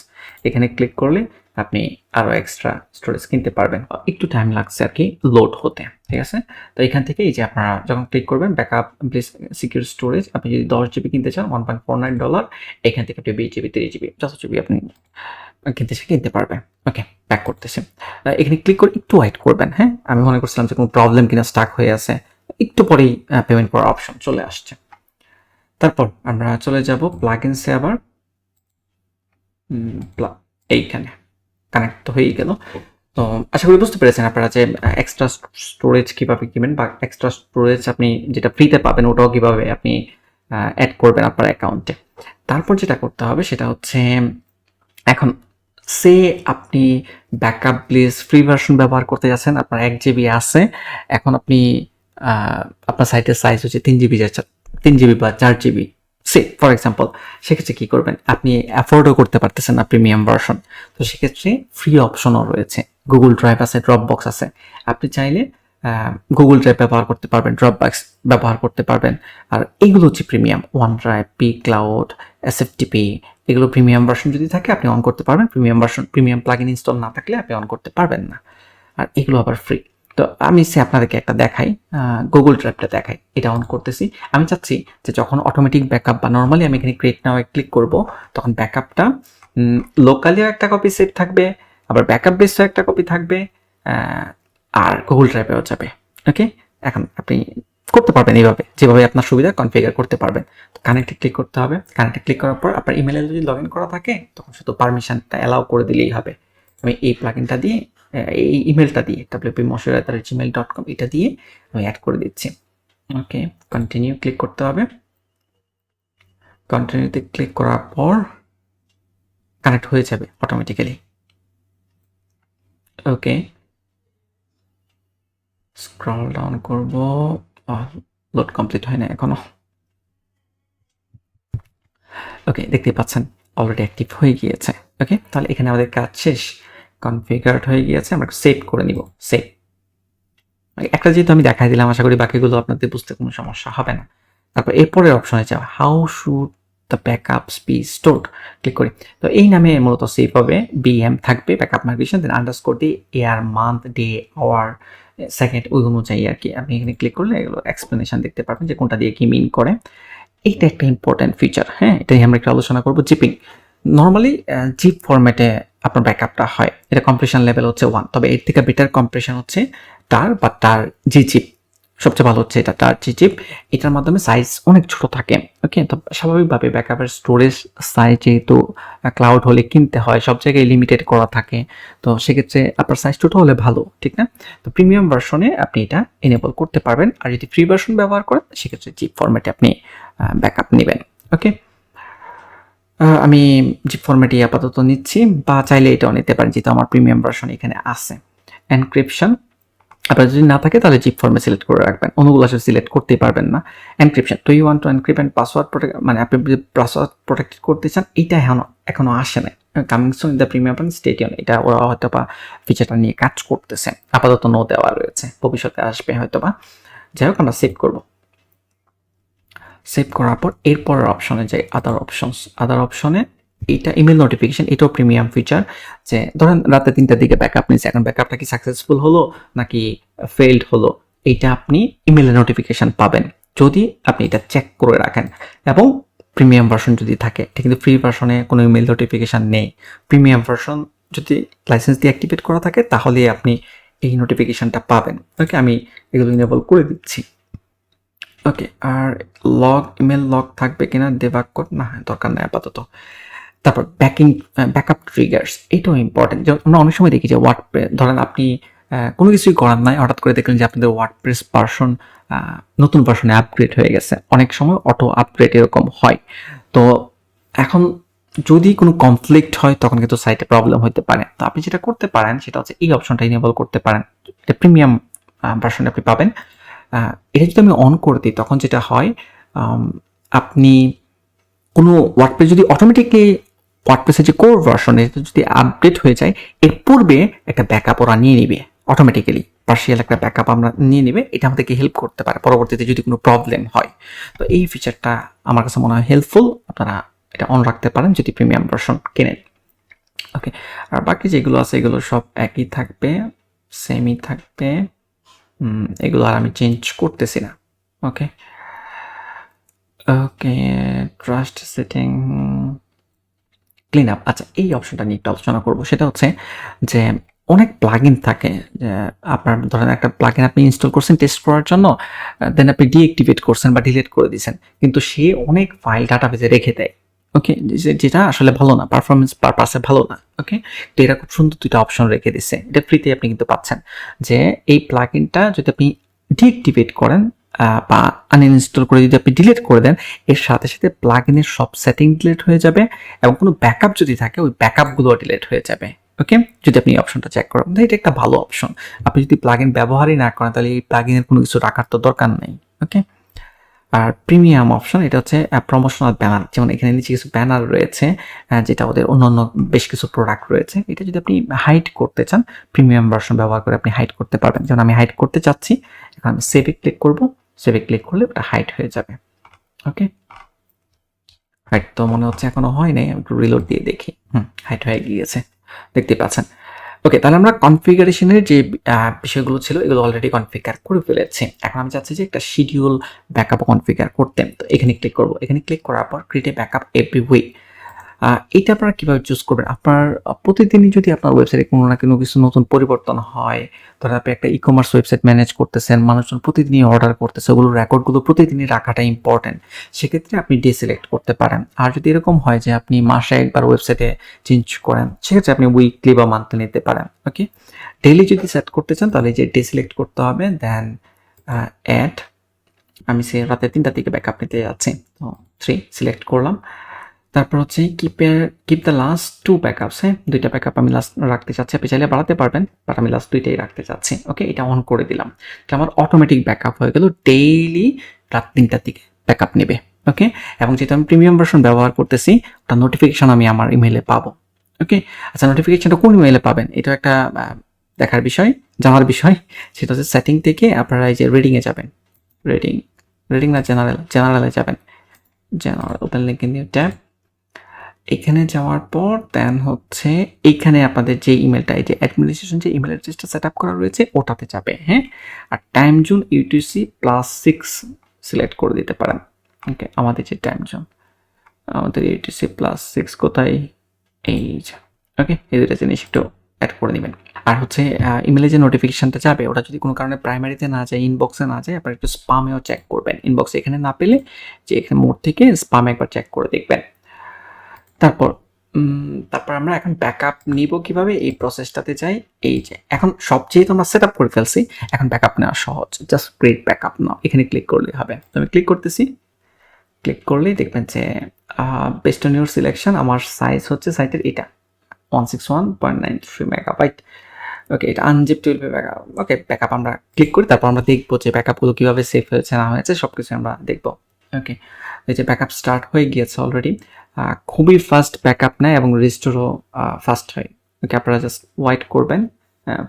এখানে ক্লিক করলে আপনি আরও এক্সট্রা স্টোরেজ কিনতে পারবেন। একটু টাইম লাগছে আর কি লোড হতে, ঠিক আছে। তো এখান থেকে এই যে আপনারা যখন ক্লিক করবেন ব্যাকআপ প্লিজ সিকিউর স্টোরেজ, আপনি যদি 10 জিবি কিনতে চান $1.49, এখান থেকে আপনি 20 জিবি 30 জিবি যত জিবি আপনি কিনতে পারবেন। ওকে, ব্যাক করতেছে। এখানে ক্লিক করে একটু ওয়েট করবেন। হ্যাঁ, আমি মনে করছিলাম যে কোনো প্রবলেম কিনা স্টাক হয়ে আছে, একটু পরেই পেমেন্ট করার অপশন চলে আসছে। তারপর আমরা চলে যাব প্লাগইনসে। আবার এইখানে কানেক্ট তো হয়েই গেল। তো আশা করি বুঝতে পেরেছেন আপনারা যে এক্সট্রা স্টোরেজ কীভাবে কিনবেন বা এক্সট্রা স্টোরেজ আপনি যেটা ফ্রিতে পাবেন ওটাও কীভাবে আপনি অ্যাড করবেন আপনার অ্যাকাউন্টে। তারপর যেটা করতে হবে সেটা হচ্ছে এখন আপনি ব্যাকআপ প্লিজ ফ্রি ভার্সন ব্যবহার করতে যাচ্ছেন, আপনার 1 জিবি আছে। এখন আপনি আপনার সাইটের সাইজ হচ্ছে 3 জিবি, 3 জিবি বা 4 জিবি ফর এক্সাম্পল। সেক্ষেত্রে কী করবেন, আপনি অ্যাফোর্ডও করতে পারতেছেন না প্রিমিয়াম ভার্সন। তো সেক্ষেত্রে ফ্রি অপশনও রয়েছে, গুগল ড্রাইভ আছে, ড্রপ বক্স আছে। আপনি চাইলে গুগল ড্রাইভ ব্যবহার করতে পারবেন, ড্রপ বক্স ব্যবহার করতে পারবেন। আর এইগুলো হচ্ছে premium, one drive, P cloud, SFTP, এগুলো প্রিমিয়াম ভার্সন যদি থাকে আপনি অন করতে পারবেন। প্রিমিয়াম প্লাগইন ইনস্টল না থাকলে আপনি অন করতে পারবেন না। আর এগুলো আবার ফ্রি। তো আমি আপনাদেরকে একটা দেখাই, গুগল ড্রাইভটা দেখাই। এটা অন করতেছি। আমি চাচ্ছি যে যখন অটোমেটিক ব্যাকআপ বা নর্মালি আমি এখানে ক্রিয়েট নাও ক্লিক করব তখন ব্যাকআপটা লোকালিও একটা কপি সেভ থাকবে, আবার ব্যাকআপ বেসও একটা কপি থাকবে, আর গুগল ড্রাইভেও যাবে। ওকে, এখন আপনি করতে পারবেন এইভাবে, যেভাবে আপনার সুবিধা কনফিগার করতে পারবেন। তো কানেক্টে ক্লিক করতে হবে। কানেক্টে ক্লিক করার পর আপনার ইমেলে যদি লগ ইন করা থাকে তখন শুধু পারমিশনটা অ্যালাউ করে দিলেই হবে। আমি এই প্লাগইনটা দিয়ে এই ইমেলটা দিয়ে wpmoshir@gmail.com এটা দিয়ে আমি অ্যাড করে দিচ্ছি। ওকে, কন্টিনিউ ক্লিক করতে হবে। কন্টিনিউতে ক্লিক করার পর কানেক্ট হয়ে যাবে অটোমেটিক্যালি। ওকে, স্ক্রল ডাউন করব, লোড কমপ্লিট হয় না এখনো। ওকে, দেখতে পাচ্ছেন অলরেডি অ্যাক্টিভ হয়ে গিয়েছে। ওকে, তাহলে এখানে আমাদের কাজ শেষ, কনফিগারড হয়ে গিয়েছে। আমরা সেভ করে নিব। সেভ একটা যেহেতু আমি দেখাই দিলাম, আশা করি বাকিগুলো আপনাদের বুঝতে কোনো সমস্যা হবে না। তারপর এরপরের অপশনে যাও, how should the backups be stored, click করি। তো এই নামে মূলত সেভ হবে, বিএম থাকবে ব্যাকআপ মাইগ্রেশন, দেন আন্ডারস্কোর দিয়ে ইয়ার, মান্থ, ডে, আওয়ার, সেকেন্ড, ওই অনুযায়ী আর কি। আপনি এখানে ক্লিক করলে এগুলো এক্সপ্লেনেশন দেখতে পারবেন যে কোনটা দিয়ে কি মিন করে। এইটা একটা ইম্পর্টেন্ট ফিচার। হ্যাঁ, এটাই আমরা একটু আলোচনা করবো। জিপিং নর্মালি জিপ ফরম্যাটে আপনার ব্যাকআপটা হয়, এটা কম্প্রেশন লেভেল হচ্ছে 1, তবে এর থেকে বেটার কম্প্রেশন হচ্ছে তার জি চিপ। সবচেয়ে ভালো হচ্ছে এটা টার্চি চিপ। এটার মাধ্যমে সাইজ অনেক ছোট থাকে। ওকে? তো স্বাভাবিকভাবে ব্যাকআপের স্টোরেজ সাইজ যেহেতু ক্লাউড হলে কিনতে হয়, সব জায়গায় লিমিটেড করা থাকে। তো সেক্ষেত্রে আপনার সাইজ ছোট হলে ভালো, ঠিক না? তো প্রিমিয়াম ভার্সনে আপনি এটা এনেবল করতে পারবেন। আর যদি ফ্রি ভার্সন ব্যবহার করেন সেক্ষেত্রে জিপ ফরম্যাটে আপনি ব্যাকআপ নিবেন। ওকে? আমি জিপ ফরম্যাটই আপাতত নিচ্ছি, বা চাইলে এটাও নিতে পারেন যেহেতু আমার প্রিমিয়াম ভার্সন এখানে আছে। এনক্রিপশন আপনার যদি না থাকে তাহলে জিপ ফর্মে সিলেক্ট করে রাখবেন, অন্যগুলো আসলে সিলেক্ট করতেই পারবেন না। এনক্রিপশন, তো you want to encrypt and password protect, মানে আপনি যদি পাসওয়ার্ড প্রোটেক্ট করতে চান, এটা এখনো আসে নাই। Coming soon in the premium stadium, এটা ওরা হয়তো বা ফিচারটা নিয়ে কাজ করতেছে, আপাতত নো দেওয়া রয়েছে, ভবিষ্যতে আসবে হয়তো বা। যাই হোক, আমরা সেভ করব। সেভ করার পর এরপরের অপশনে যাই, আদার অপশনে এইটা ইমেল নোটিফিকেশন, এটাও প্রিমিয়াম ফিচার। যে ধরেন রাতে 3টার দিকে ব্যাকআপ নিয়েছে, এখন ব্যাকআপটা কি সাকসেসফুল হলো নাকি ফেইল্ড হলো, এইটা আপনি ইমেলে নোটিফিকেশন পাবেন যদি আপনি এটা চেক করে রাখেন। এবং প্রিমিয়াম ভার্সন যদি থাকে, এটা কিন্তু ফ্রি ভার্সনে কোনো ইমেল নোটিফিকেশান নেই। প্রিমিয়াম ভার্সন যদি লাইসেন্স দিয়ে অ্যাক্টিভেট করা থাকে তাহলে আপনি এই নোটিফিকেশানটা পাবেন। ওকে, আমি এগুলো ইনেবল করে দিচ্ছি। ওকে, আর ইমেল লগ থাকবে কিনা ডেবাগ কোড, না দরকার নেই আপাতত। তারপর ব্যাকআপ ট্রিগার্স, এটাও ইম্পর্টেন্ট। যেমন আমরা অনেক সময় দেখি যে ওয়ার্ডপ্রেস, ধরেন আপনি কোনো কিছুই করার নাই, হঠাৎ করে দেখলেন যে আপনাদের ওয়ার্ডপ্রেস ভার্সন নতুন ভার্সনে আপগ্রেড হয়ে গেছে। অনেক সময় অটো আপগ্রেড এরকম হয়। তো এখন যদি কোনো কনফ্লিক্ট হয় তখন কিন্তু সাইটে প্রবলেম হতে পারে। তো আপনি যেটা করতে পারেন সেটা হচ্ছে এই অপশনটা ইনেবল করতে পারেন। এটা প্রিমিয়াম ভার্সনে আপনি পাবেন। এটা যদি আমি অন করে দিই তখন যেটা হয়, আপনি কোনো ওয়ার্ডপ্রেস যদি অটোমেটিকলি ওয়ার্ডপ্রেসের যে কোর ভার্সন এটা যদি আপডেট হয়ে যায়, এর পূর্বে একটা ব্যাকআপ ওরা নিয়ে নিবে অটোমেটিক্যালি, পার্শিয়াল একটা ব্যাকআপ আমরা নিয়ে নিবে। এটা আমাদেরকে হেল্প করতে পারে পরবর্তীতে যদি কোনো প্রবলেম হয়। তো এই ফিচারটা আমার কাছে মনে হয় হেল্পফুল, আপনারা এটা অন রাখতে পারেন যদি প্রিমিয়াম ভার্সন কেনেন। ওকে, আর বাকি যেগুলো আছে এগুলো সব একই থাকবে, সেমই থাকবে। এগুলো আর আমি চেঞ্জ করতেছি না। ওকে ওকে, ট্রাস্ট সেটিং, ক্লিন আপ। আচ্ছা, এই অপশনটা নিয়ে একটু আলোচনা করবো। সেটা হচ্ছে যে অনেক প্লাগইন থাকে, যে আপনার ধরেন একটা প্লাগইন আপনি ইনস্টল করছেন টেস্ট করার জন্য, দেন আপনি ডিঅ্যাক্টিভেট করছেন বা ডিলিট করে দিয়েছেন, কিন্তু সে অনেক ফাইল ডাটাবেজে রেখে দেয়। ওকে, যেটা আসলে ভালো না, পারফরমেন্স পারপাসে ভালো না। ওকে, তো এরা খুব সুন্দর দুইটা অপশন রেখে দিচ্ছে, এটা ফ্রিতে আপনি কিন্তু পাচ্ছেন। যে এই প্লাগইনটা যদি আপনি ডিঅ্যাক্টিভেট করেন বা আনইনস্টল করে যদি আপনি ডিলিট করে দেন, এর সাথে সাথে প্লাগইনের সব সেটিং ডিলিট হয়ে যাবে এবং কোনো ব্যাকআপ যদি থাকে ওই ব্যাকআপগুলো ডিলিট হয়ে যাবে। ওকে, যদি আপনি এই অপশনটা চেক করেন, এটা একটা ভালো অপশন। আপনি যদি প্লাগইন ব্যবহারই না করেন তাহলে এই প্লাগইনের কোনো কিছু রাখার তো দরকার নেই। ওকে, আর প্রিমিয়াম অপশন এটা হচ্ছে প্রমোশনাল ব্যানার, যেমন এখানে নিচে কিছু ব্যানার রয়েছে, যেটা ওদের অন্যান্য বেশ কিছু প্রোডাক্ট রয়েছে। এটা যদি আপনি হাইড করতে চান, প্রিমিয়াম ভার্সন ব্যবহার করে আপনি হাইড করতে পারবেন। যেমন আমি হাইড করতে চাচ্ছি, এখন আমি সেভে ক্লিক করব, সেভে ক্লিক করলে ওটা হাইড হয়ে যাবে। ওকে, হাইড তো মনে হচ্ছে এখনো হয় নাই, আমি একটু রিলোড দিয়ে দেখি। হাইড হয়ে গিয়েছে, দেখতে পাচ্ছেন। ওকে, তাহলে আমরা কনফিগারেশনের যে বিষয়গুলো ছিল এগুলো অলরেডি কনফিগার করে ফেলেছি। এখন আমি চাচ্ছি যে একটা শিডিউল ব্যাকআপ কনফিগার করতে। তো এখানে ক্লিক করব, এখানে ক্লিক করার পর create a backup every week. এটা আপনারা কীভাবে চুজ করবেন? আপনার প্রতিদিনই যদি আপনার ওয়েবসাইটে কোনো না কোনো কিছু নতুন পরিবর্তন হয়, ধরেন আপনি একটা ই-কমার্স ওয়েবসাইট ম্যানেজ করতেছেন, মানুষজন প্রতিদিনই অর্ডার করতেছে, ওগুলোর রেকর্ডগুলো প্রতিদিনই রাখাটা ইম্পর্টেন্ট। সেক্ষেত্রে আপনি ডে সিলেক্ট করতে পারেন। আর যদি এরকম হয় যে আপনি মাসে একবার ওয়েবসাইটে চেঞ্জ করেন, সেক্ষেত্রে আপনি উইকলি বা মান্থলি নিতে পারেন। ওকে, ডেইলি যদি সেট করতে চান তাহলে যে ডে সিলেক্ট করতে হবে, দেন অ্যাড, আমি রাতে 3টার দিকে ব্যাকআপ নিতে যাচ্ছি, তো 3 সিলেক্ট করলাম। তারপর হচ্ছে কিপ দ্য লাস্ট 2 ব্যাকআপস, হ্যাঁ 2টা ব্যাকআপ আমি লাস্ট রাখতে চাচ্ছি। আপনি চাইলে বাড়াতে পারবেন, বাট আমি লাস্ট 2টাই রাখতে চাচ্ছি। ওকে, এটা অন করে দিলাম, তো আমার অটোমেটিক ব্যাকআপ হয়ে গেল, ডেইলি রাত 3টার দিকে ব্যাকআপ নেবে। ওকে, এবং যেহেতু আমি প্রিমিয়াম ভার্সন ব্যবহার করতেছি, ওটা নোটিফিকেশন আমি আমার ইমেলে পাবো। ওকে, আচ্ছা নোটিফিকেশনটা কোন ইমেলে পাবেন এটা একটা দেখার বিষয়, জানার বিষয়। সেটা হচ্ছে সেটিং থেকে আপনারা এই যে রিডিংয়ে যাবেন, রিডিং না জেনারেলে যাবেন, general, open link in new tab. এখানে যাওয়ার পর দেন হচ্ছে এইখানে আপনাদের যে ইমেলটা, এই যে অ্যাডমিনিস্ট্রেশন যে ইমেল অ্যাড্রেসটা সেট আপ করা রয়েছে ওটাতে যাবে। হ্যাঁ, আর টাইম জোন ইউটিসি +6 সিলেক্ট করে দিতে পারেন। ওকে, আমাদের যে টাইম জোন, আমাদের ইউটিসি +6 কোথায়, এই যে। ওকে, এই দুটো জিনিস একটু অ্যাড করে নেবেন। আর হচ্ছে ইমেলে যে নোটিফিকেশনটা যাবে ওটা যদি কোনো কারণে প্রাইমারিতে না যায়, ইনবক্সে না যায়, আপনারা একটু স্পামেও চেক করবেন। ইনবক্সে এখানে না পেলে যে এখানে মোড থেকে স্পামে একবার চেক করে দেখবেন। তারপর আমরা এখন ব্যাকআপ নিব কিভাবে, এই প্রসেসটাতে যাই। এই যে এখন সব যেহেতু আমরা সেট আপ করে ফেলছি, এখন ব্যাকআপ নেওয়া সহজ। জাস্ট ক্রিয়েট ব্যাকআপ নাও, এখানে ক্লিক করলেই হবে। তো আমি ক্লিক করতেছি। ক্লিক করলেই দেখবেন যে বেস্ট অন ইউর সিলেকশন আমার সাইজ হচ্ছে সাইটের এটা 161.93 মেগাবাইট। ওকে, এটা আনজিপ টুয়েলভে ব্যাকআপ। ওকে, ব্যাকআপ আমরা ক্লিক করি, তারপর আমরা দেখবো যে ব্যাকআপগুলো কীভাবে সেভ হয়েছে না হয়েছে সব কিছু আমরা দেখবো। ওকে, এই যে ব্যাকআপ স্টার্ট হয়ে গিয়েছে অলরেডি। খুবই ফাস্ট ব্যাকআপ নেয় এবং রিস্টোরও ফাস্ট হয়। ওকে, আপনারা জাস্ট ওয়াইট করবেন।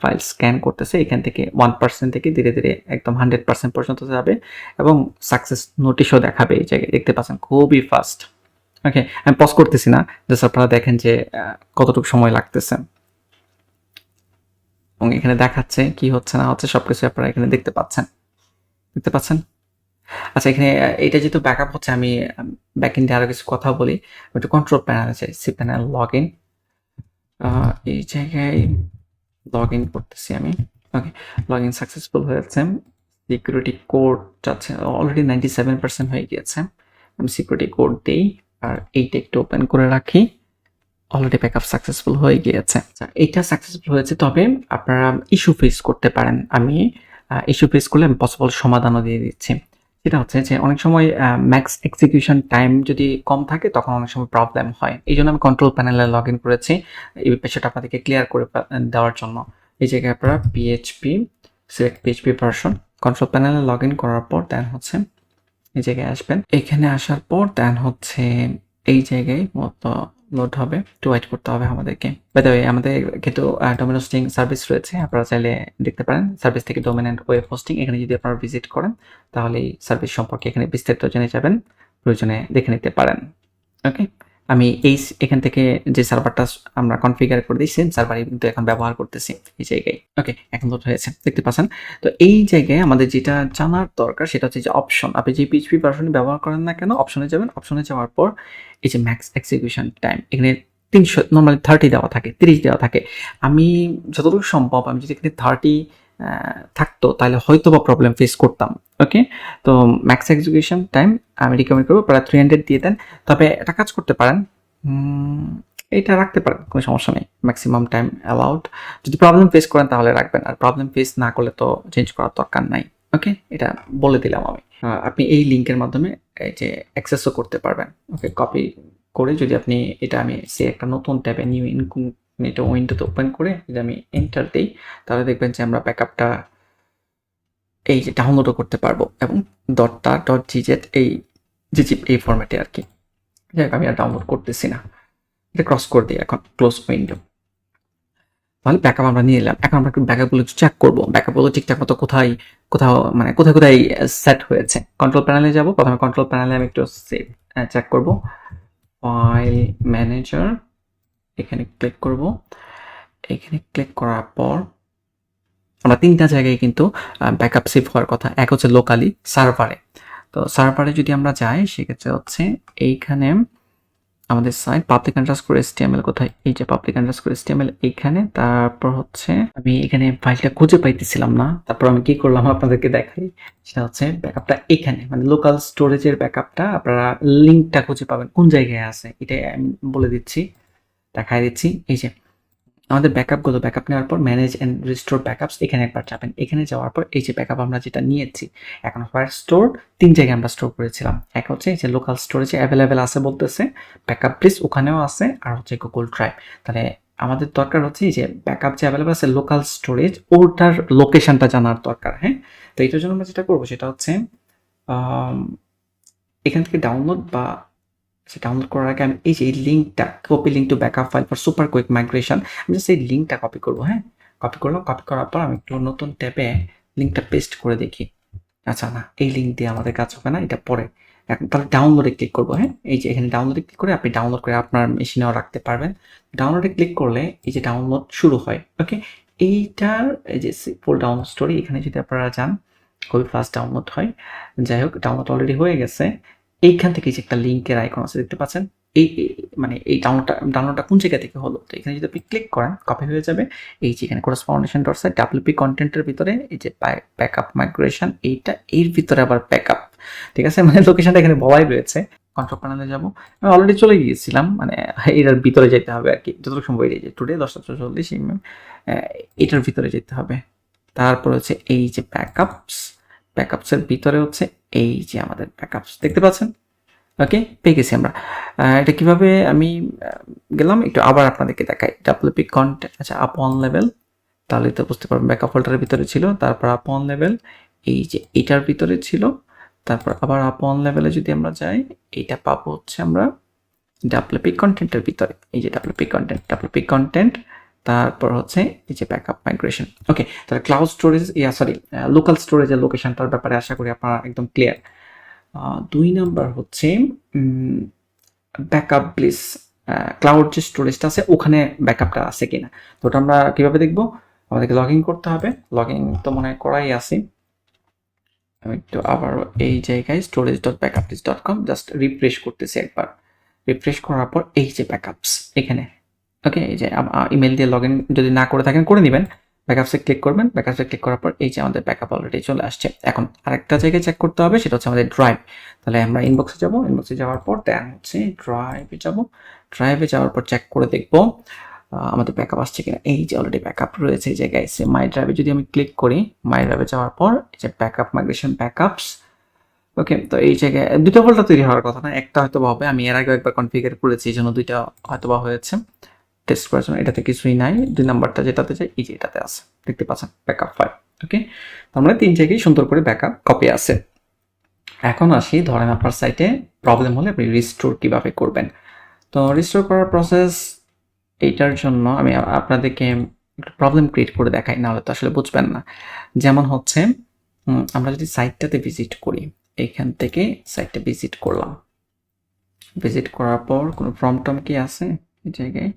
ফাইল স্ক্যান করতেছে, এখান থেকে 1% থেকে ধীরে ধীরে একদম 100% পর্যন্ত যাবে এবং সাকসেস নোটিশও দেখাবে। এই জায়গায় দেখতে পাচ্ছেন খুবই ফাস্ট। ওকে, আমি পজ করতেছি না, জাস্ট আপনারা দেখেন যে কতটুকু সময় লাগতেছে এবং এখানে দেখাচ্ছে কি হচ্ছে না হচ্ছে সবকিছু আপনারা এখানে দেখতে পাচ্ছেন। আচ্ছা, এখানে এটা যেহেতু ব্যাকআপ হচ্ছে, আমি ব্যাকএন্ডে আরো কিছু কথা বলি। একটু কন্ট্রোল প্যানেল আছে, সি প্যানেল লগ ইন, এই জায়গায় লগ ইন করতেছি আমি। ওকে, লগ ইন সাকসেসফুল হয়েছে। সিকিউরিটি কোড আছে অলরেডি 97% হয়ে গিয়েছে। আমি সিকিউরিটি কোড দিই আর এইটা একটু ওপেন করে রাখি। অলরেডি ব্যাকআপ সাকসেসফুল হয়ে গিয়েছে। এটা সাকসেসফুল হয়েছে, তবে আপনারা ইস্যু ফেস করতে পারেন। আমি ইস্যু ফেস করলে পসিবল সমাধানও দিয়ে দিচ্ছি। সেটা হচ্ছে যে অনেক সময় ম্যাক্স এক্সিকিউশন টাইম যদি কম থাকে তখন অনেক সময় প্রবলেম হয়। এই জন্য আমি কন্ট্রোল প্যানেলে লগ ইন করেছি এই বিষয়টা আপনাদেরকে ক্লিয়ার করে দেওয়ার জন্য। এই জায়গায় আপনারা PHP select PHP version, control প্যানেলে লগ ইন করার পর দেন হচ্ছে এই জায়গায় আসবেন। এখানে আসার পর দেন হচ্ছে এই জায়গায় মতো লোড হবে, একটু ওয়েট করতে হবে আমাদেরকে। বাই দ্য ওয়ে, আমাদের কিন্তু ডোমেন হোস্টিং সার্ভিস রয়েছে, আপনারা চাইলে দেখতে পারেন। সার্ভিস থেকে ডোমেন অ্যান্ড ওয়েব হোস্টিং, এখানে যদি আপনারা ভিজিট করেন তাহলে এই সার্ভিস সম্পর্কে এখানে বিস্তারিত জেনে যাবেন, প্রয়োজনে দেখে নিতে পারেন। ওকে, আমি এখান থেকে যে সার্ভারটা আমরা কনফিগার করে দিই সেম সার্ভারই কিন্তু এখন ব্যবহার করতেছি এই জায়গায়। ওকে, এখন লোড হয়েছে দেখতে পাচ্ছেন। তো এই জায়গায় আমাদের যেটা জানার দরকার সেটা হচ্ছে যে অপশন। আপনি যে পিএইচপি ভার্সন ব্যবহার করেন না কেন, অপশনে যাবেন। অপশনে যাওয়ার পর এই যে ম্যাক্স এক্সিকিউশন টাইম, এখানে 300, নর্মালি 30 দেওয়া থাকে, 30 দেওয়া থাকে। আমি যতটুকু সম্ভব আমি যদি এখানে 30 থাকতো তাহলে হয়তো বা প্রবলেম ফেস করতাম। ওকে, তো ম্যাক্স এক্সিকিউশন টাইম আমি রিকমেন্ড করবো প্রায় 300 দিয়ে দেন। তবে একটা কাজ করতে পারেন, এটা রাখতে পারেন, কোনো সমস্যা নেই। ম্যাক্সিমাম টাইম অ্যালাউড, যদি প্রবলেম ফেস করেন তাহলে রাখবেন, আর প্রবলেম ফেস না করলে তো চেঞ্জ করার দরকার নাই। ওকে, এটা বলে দিলাম আমি। আপনি এই লিঙ্কের মাধ্যমে এই যে অ্যাক্সেসও করতে পারবেন। ওকে, কপি করে যদি আপনি এটা আমি সে একটা নতুন ট্যাবে নিউ ইনকগনিটো উইন্ডোতে ওপেন করে যদি আমি এন্টার দিই তাহলে দেখবেন যে আমরা ব্যাকআপটা এই যে ডাউনলোডও করতে পারবো এবং .gz এই জিজিপ এই ফরম্যাটে আর কি। যাই হোক, আমি আর ডাউনলোড করতেছি না, এটা ক্রস করে দিই এখন, ক্লোজ উইন্ডো। তাহলে ব্যাকআপ আমরা নিয়ে নিলাম। এখন আমরা একটু ব্যাকআপগুলো চেক করবো, ব্যাকআপগুলো ঠিকঠাক মতো কোথায় সেট হয়েছে। কন্ট্রোল প্যানেলে যাব, প্রথমে কন্ট্রোল প্যানেলে আমি একটু চেক করব। ফাইল ম্যানেজার, এখানে ক্লিক করব। এখানে ক্লিক করার পর আমরা 3টা জায়গায় কিন্তু ব্যাকআপ সেভ হওয়ার কথা। এক হচ্ছে লোকালি সার্ভারে, তো সার্ভারে যদি আমরা যাই সেক্ষেত্রে হচ্ছে এইখানে আমাদের সাইট public_html কোথায়, এই যে public_html এইখানে। তারপর হচ্ছে আমি এখানে ফাইলটা খুঁজে পাইতেছিলাম না, তারপর আমি কি করলাম আপনাদেরকে দেখাই। সেটা হচ্ছে ব্যাকআপটা এখানে, মানে লোকাল স্টোরেজের ব্যাকআপটা আপনারা লিঙ্কটা খুঁজে পাবেন কোন জায়গায় আছে এটাই আমি বলে দিচ্ছি, দেখাই দিচ্ছি। এই যে আমাদের ব্যাকআপগুলো, ব্যাকআপ নেওয়ার পর ম্যানেজ অ্যান্ড রিস্টোর ব্যাকআপস, এখানে একবার যাবেন। এখানে যাওয়ার পর এই যে ব্যাকআপ আমরা যেটা নিয়েছি এখন হোয়ার স্টোর, 3 জায়গায় আমরা স্টোর করেছিলাম। এক হচ্ছে এই যে লোকাল স্টোরেজে অ্যাভেলেবেল আছে বলতেছে, ব্যাকআপ প্লিজ ওখানেও আছে, আর হচ্ছে গুগল ড্রাইভ। তাহলে আমাদের দরকার হচ্ছে যে ব্যাকআপ যে অ্যাভেলেবেল আছে লোকাল স্টোরেজ, ওটার লোকেশনটা জানার দরকার। হ্যাঁ, তো এইটার জন্য আমরা যেটা করবো সেটা হচ্ছে এখান থেকে ডাউনলোড ডাউনলোড করার আগে আমি এই যে এই লিঙ্কটা, copy link to backup file for super quick migration, আমি জাস্ট এই লিঙ্কটা কপি করবো। হ্যাঁ, কপি করলাম। কপি করার পর আমি একটু নতুন ট্যাবে লিঙ্কটা পেস্ট করে দেখি। আচ্ছা না, এই লিঙ্ক দিয়ে আমাদের কাজ হবে না, এটা পরে। এখন তাহলে ডাউনলোডে ক্লিক করবো। হ্যাঁ, এই যে এখানে ডাউনলোডে ক্লিক করে আপনি ডাউনলোড করে আপনার মেশিনেও রাখতে পারবেন। ডাউনলোডে ক্লিক করলে এই যে ডাউনলোড শুরু হয়। ওকে, এইটার এই যে ফুল ডাউনলোড স্টোরি, এখানে যদি আপনারা যান খুবই ফাস্ট ডাউনলোড হয়। যাই হোক, ডাউনলোড অলরেডি হয়ে গেছে। এইখান থেকে যে একটা লিঙ্কের আইকন আছে দেখতে পাচ্ছেন, মানে এই ডাউনলোডটা কোন জায়গা থেকে হলো, তো এখানে যদি আপনি ক্লিক করেন কপি হয়ে যাবে। এই যে এখানে কোর্সপন্ডেশন ডট সাইট ডাব্লিউপি কন্টেন্টের ভিতরে এই যে ব্যাকআপ মাইগ্রেশন, এইটা এর ভিতরে আবার ব্যাকআপ, ঠিক আছে, মানে লোকেশনটা এখানে বলাই রয়েছে। কন্ট্রোল প্যানেলে যাবো, আমি অলরেডি চলে গিয়েছিলাম, মানে এটার ভিতরে যেতে হবে আর কি, যতটুকু সম্ভব। এই যে টুডে 10:44 এটার ভিতরে যেতে হবে। তারপর হচ্ছে এই যে ব্যাকআপসের ভিতরে হচ্ছে এই যে আমাদের ব্যাকআপস দেখতে পাচ্ছেন। ওকে, পেয়ে গেছি আমরা। এটা কিভাবে আমি গেলাম একটু আবার আপনাদেরকে দেখাই। ডাব্লিউপি কন্টেন্ট, আচ্ছা আপ অন লেভেল, তাহলে তো বুঝতে পারবেন ব্যাকআপ ফোল্ডারের ভিতরে ছিল। তারপর আপ অন লেভেল, এই যে এটার ভিতরে ছিল। তারপর আবার আপ অন লেভেলে যদি আমরা যাই, এটা পাবো হচ্ছে আমরা ডাব্লিউপি কন্টেন্টের ভিতরে। এই যে ডাব্লিউপি কন্টেন্ট, তারপর হচ্ছে এই যে ব্যাকআপ মাইগ্রেশন। ওকে, তাহলে ক্লাউড স্টোরেজ, লোকাল স্টোরেজের লোকেশনটার ব্যাপারে আশা করি আপনারা একদম ক্লিয়ার। 2 নাম্বার হচ্ছে ব্যাকআপ প্লিজ, ক্লাউড যে স্টোরেজটা আছে ওখানে ব্যাকআপটা আছে কিনা। তো ওটা আমরা কীভাবে দেখবো, আমাদেরকে লগ ইন করতে হবে। লগ ইন তো মনে হয় করাই আছে। আমি একটু আবার এই জায়গায় storage.backuplist.com জাস্ট রিফ্রেশ করতেছি একবার। রিফ্রেশ করার পর এই যে ব্যাকআপস এখানে, ওকে, এই যে ইমেল দিয়ে লগ ইন যদি না করে থাকেন করে নেবেন। ব্যাকআপসে ক্লিক করবেন, ব্যাকআপসে ক্লিক করার পর এই যে আমাদের ব্যাকআপ অলরেডি চলে আসছে। এখন আরেকটা জায়গায় চেক করতে হবে, সেটা হচ্ছে আমাদের ড্রাইভ। তাহলে আমরা ইনবক্সে যাব, ইনবক্সে যাওয়ার পর দেন হচ্ছে ড্রাইভে যাব। ড্রাইভে যাওয়ার পর চেক করে দেখবো আমাদের ব্যাকআপ আসছে কিনা। এই যে অলরেডি ব্যাকআপ রয়েছে এই জায়গায়। সে মাই ড্রাইভে যদি আমি ক্লিক করি, মাই ড্রাইভে যাওয়ার পর এই যে ব্যাকআপ মাইগ্রেশন ব্যাকআপস, ওকে, তো এই জায়গায় দুটো ফোল্ডার তৈরি হওয়ার কথা না, একটা হয়তো হবে। আমি এর আগেও একবার কনফিগার করেছি, এই জন্য দুইটা হয়তো বা হয়েছে। টেস্ট করার জন্য এটাতে কিছুই নাই। 2 নাম্বারটা যেটাতে চাই এই যে এটাতে আছে, দেখতে পাচ্ছেন ব্যাকআপ ফাইল। ওকে, তার মানে 3 জায়গায় সুন্দর করে ব্যাকআপ কপি আছে। এখন আসি, ধরেন আপনার সাইটে প্রবলেম হলে আপনি রিস্টোর কিভাবে করবেন। তো রিস্টোর করার প্রসেস, এইটার জন্য আমি আপনাদেরকে একটু প্রবলেম ক্রিয়েট করে দেখাই, নাহলে তো আসলে বুঝবেন না। যেমন হচ্ছে আমরা যদি সাইটটাতে ভিজিট করি, এইখান থেকে সাইটটা ভিজিট করলাম। ভিজিট করার পর কোনো ফর্ম টর্ম কি আছে এই জায়গায়,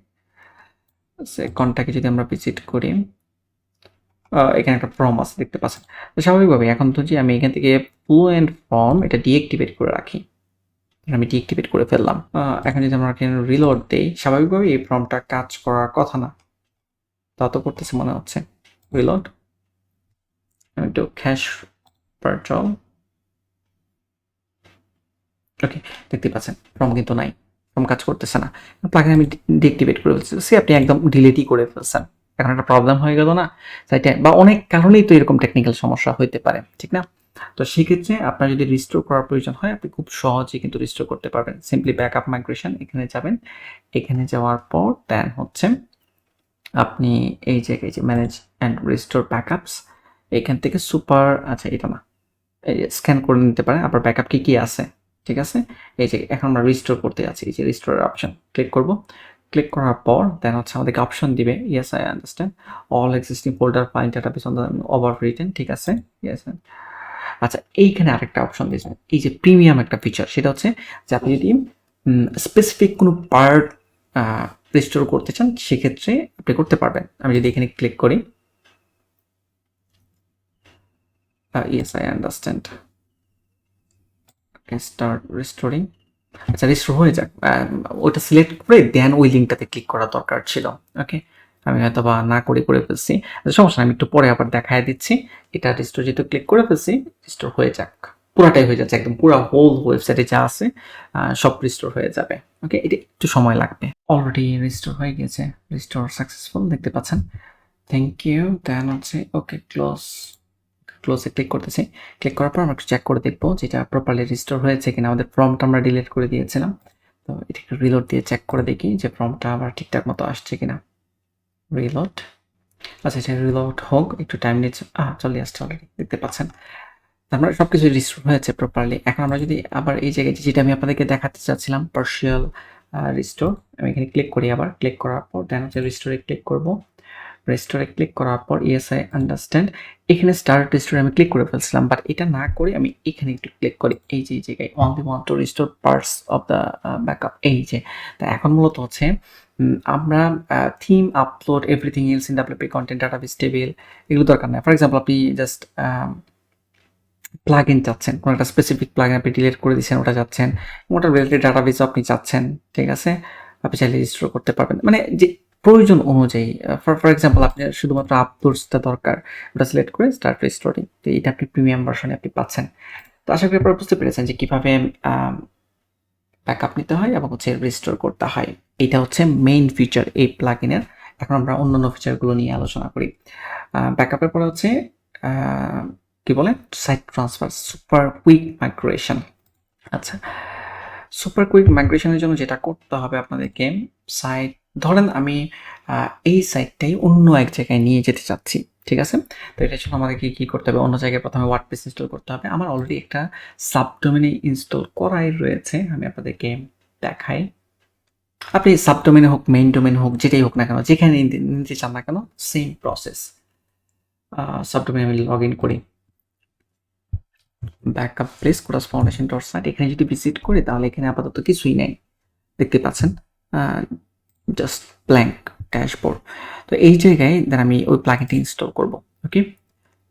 কন্ট্যাক্টে যদি আমরা ভিজিট করি, এখানে একটা ফর্ম আছে দেখতে পাচ্ছেন। তো স্বাভাবিকভাবে এখন তো যে আমি এখান থেকে ফ্লো অ্যান্ড ফর্ম এটা ডিঅ্যাক্টিভেট করে রাখি, আমি ডিঅ্যাক্টিভেট করে ফেললাম। এখন যদি আমরা এখানে রিলোড দেই, স্বাভাবিকভাবে এই ফর্মটা কাজ করার কথা না, তা তো করতেছে মনে হচ্ছে। রিলোড, আমি একটু ক্যাশ পারচল, ওকে, দেখতে পাচ্ছেন ফর্ম কিন্তু নাই, ফর্ম কাজ করতেছে না। প্লাগইন আমি ডিঅ্যাক্টিভেট করে ফেলছি, সে আপনি একদম ডিলিটই করে ফেলছেন। এখন একটা প্রবলেম হয়ে গেল না সাইটে, বা অনেক কারণেই তো এরকম টেকনিক্যাল সমস্যা হইতে পারে, ঠিক না? তো সেক্ষেত্রে আপনার যদি রিস্টোর করার প্রয়োজন হয়, আপনি খুব সহজেই কিন্তু রিস্টোর করতে পারবেন। সিম্পলি ব্যাকআপ মাইগ্রেশন এখানে যাবেন, এখানে যাওয়ার পর দেন হচ্ছে আপনি এই জায়গায় যে ম্যানেজ অ্যান্ড রিস্টোর ব্যাকআপস, এখান থেকে সুপার, আচ্ছা এটা না, এই যে স্ক্যান করে নিতে পারেন আপনার ব্যাকআপ কি আছে, ঠিক আছে। এই যে এখন আমরা রিস্টোর করতে যাচ্ছি, এই যে রিস্টোরের অপশন ক্লিক করব। ক্লিক করার পর দেন হচ্ছে আমাদেরকে অপশন দিবে, yes I understand all existing folder file database on the over written, ঠিক আছে, ইয়েস। আচ্ছা, এইখানে আরেকটা অপশন দিয়েছে, এই যে প্রিমিয়াম একটা ফিচার, সেটা হচ্ছে যে আপনি যদি স্পেসিফিক কোনো পার্ট রিস্টোর করতে চান, সেক্ষেত্রে আপনি করতে পারবেন। আমি যদি এখানে ক্লিক করি, yes I understand, start restoring. আচ্ছা, রিস্টোর হয়ে যাক, ওটা সিলেক্ট করে দেন ওই লিঙ্কটাতে ক্লিক করা দরকার ছিল। ওকে, আমি হয়তো বা না করে ফেলছি, সমস্যা, আমি একটু পরে আবার দেখায় দিচ্ছি। এটা রিস্টোর যেহেতু ক্লিক করে ফেলছি, রিস্টোর হয়ে যাক, পুরাটাই হয়ে যাচ্ছে, একদম পুরো হোল ওয়েবসাইটে যা আছে সব রিস্টোর হয়ে যাবে। ওকে, এটা একটু সময় লাগবে। অলরেডি রিস্টোর হয়ে গেছে, রিস্টোর সাকসেসফুল দেখতে পাচ্ছেন। Thank you. দেন হচ্ছে ওকে, ক্লোজে ক্লিক করতেছি। ক্লিক করার পর আমরা একটু চেক করে দেখবো যেটা প্রপারলি রিস্টোর হয়েছে কিনা। আমাদের ফর্মটা আমরা ডিলিট করে দিয়েছিলাম, তো এটাকে রিলোড দিয়ে চেক করে দেখি যে ফর্মটা আবার ঠিকঠাক মতো আসছে কিনা। রিলোড, আচ্ছা এটা রিলোড হোক, একটু টাইম নিচ্ছে। চলে আসছে অলরেডি, দেখতে পাচ্ছেন। তারপরে সব কিছু রিস্টোর হয়েছে প্রপারলি। এখন আমরা যদি আবার এই জায়গায় যেটা আমি আপনাদেরকে দেখাতে চাচ্ছিলাম, পার্শিয়াল রিস্টোর, আমি এখানে ক্লিক করি। আবার ক্লিক করার পর দেন হচ্ছে রিস্টোরে ক্লিক করব। রেস্টোরে ক্লিক করার পর ইয়েস আই আন্ডারস্ট্যান্ড, এখানে স্টার্ট রিস্টোরে আমি ক্লিক করে ফেলছিলাম, বাট এটা না করে আমি এখানে একটু ক্লিক করি। এই যে জায়গায় only want to restore parts of the backup, এই যে। তা এখন মূলত হচ্ছে আমরা theme upload everything else in WP content database table এগুলো দরকার নেই। ফর এক্সাম্পল আপনি জাস্ট প্লাগইন চাচ্ছেন, কোনো একটা স্পেসিফিক প্লাগইন আপনি ডিলিট করে দিচ্ছেন, ওটা চাচ্ছেন, ওটা রিলেটেড ডাটাবেসও আপনি চাচ্ছেন, ঠিক আছে? আপনি চাইলে রিস্টোর করতে পারবেন। মানে যে প্রয়োজন অনুযায়ী ফর এক্সাম্পল আপনার শুধুমাত্র আপলোডসটা দরকার, ওটা সিলেক্ট করে স্টার্ট রিস্টোরিং। তো এটা আপনি প্রিমিয়াম ভার্সনে আপনি পাচ্ছেন। তো আশা করি আপনারা বুঝতে পেরেছেন যে কীভাবে ব্যাকআপ নিতে হয় এবং হচ্ছে রিস্টোর করতে হয়। এটা হচ্ছে মেইন ফিচার এই প্লাগইনের। এখন আমরা অন্যান্য ফিচারগুলো নিয়ে আলোচনা করি। ব্যাকআপের পরে হচ্ছে কি বলে site transfer, super quick migration. আচ্ছা, সুপার কুইক মাইগ্রেশনের জন্য যেটা করতে হবে আপনাদেরকে, সাইট ধরেন আমি এই সাইটটাই অন্য এক জায়গায় নিয়ে যেতে চাচ্ছি, ঠিক আছে? তো এটার জন্য আমাদেরকে কী করতে হবে, অন্য জায়গায় প্রথমে ওয়ার্ডপ্রেস ইনস্টল করতে হবে। আমার অলরেডি একটা সাবডোমেনে ইনস্টল করাই রয়েছে, আমি আপনাদেরকে দেখাই। আপনি সাবডোমেনে হোক, মেইন ডোমেন হোক, যেটাই হোক না কেন, যেখানে নিতে চান না কেন, সেম প্রসেস। সাবডোমেনে আমি লগ ইন করি, backup place chorus foundation dot site. এখানে যদি ভিজিট করি তাহলে এখানে আপাতত কিছুই নাই, দেখতে পাচ্ছেন, জাস্ট ব্ল্যাঙ্ক ড্যাশবোর্ড। তো এই জায়গায় দেন আমি ওই প্লাগইনটা ইনস্টল করব। ওকে,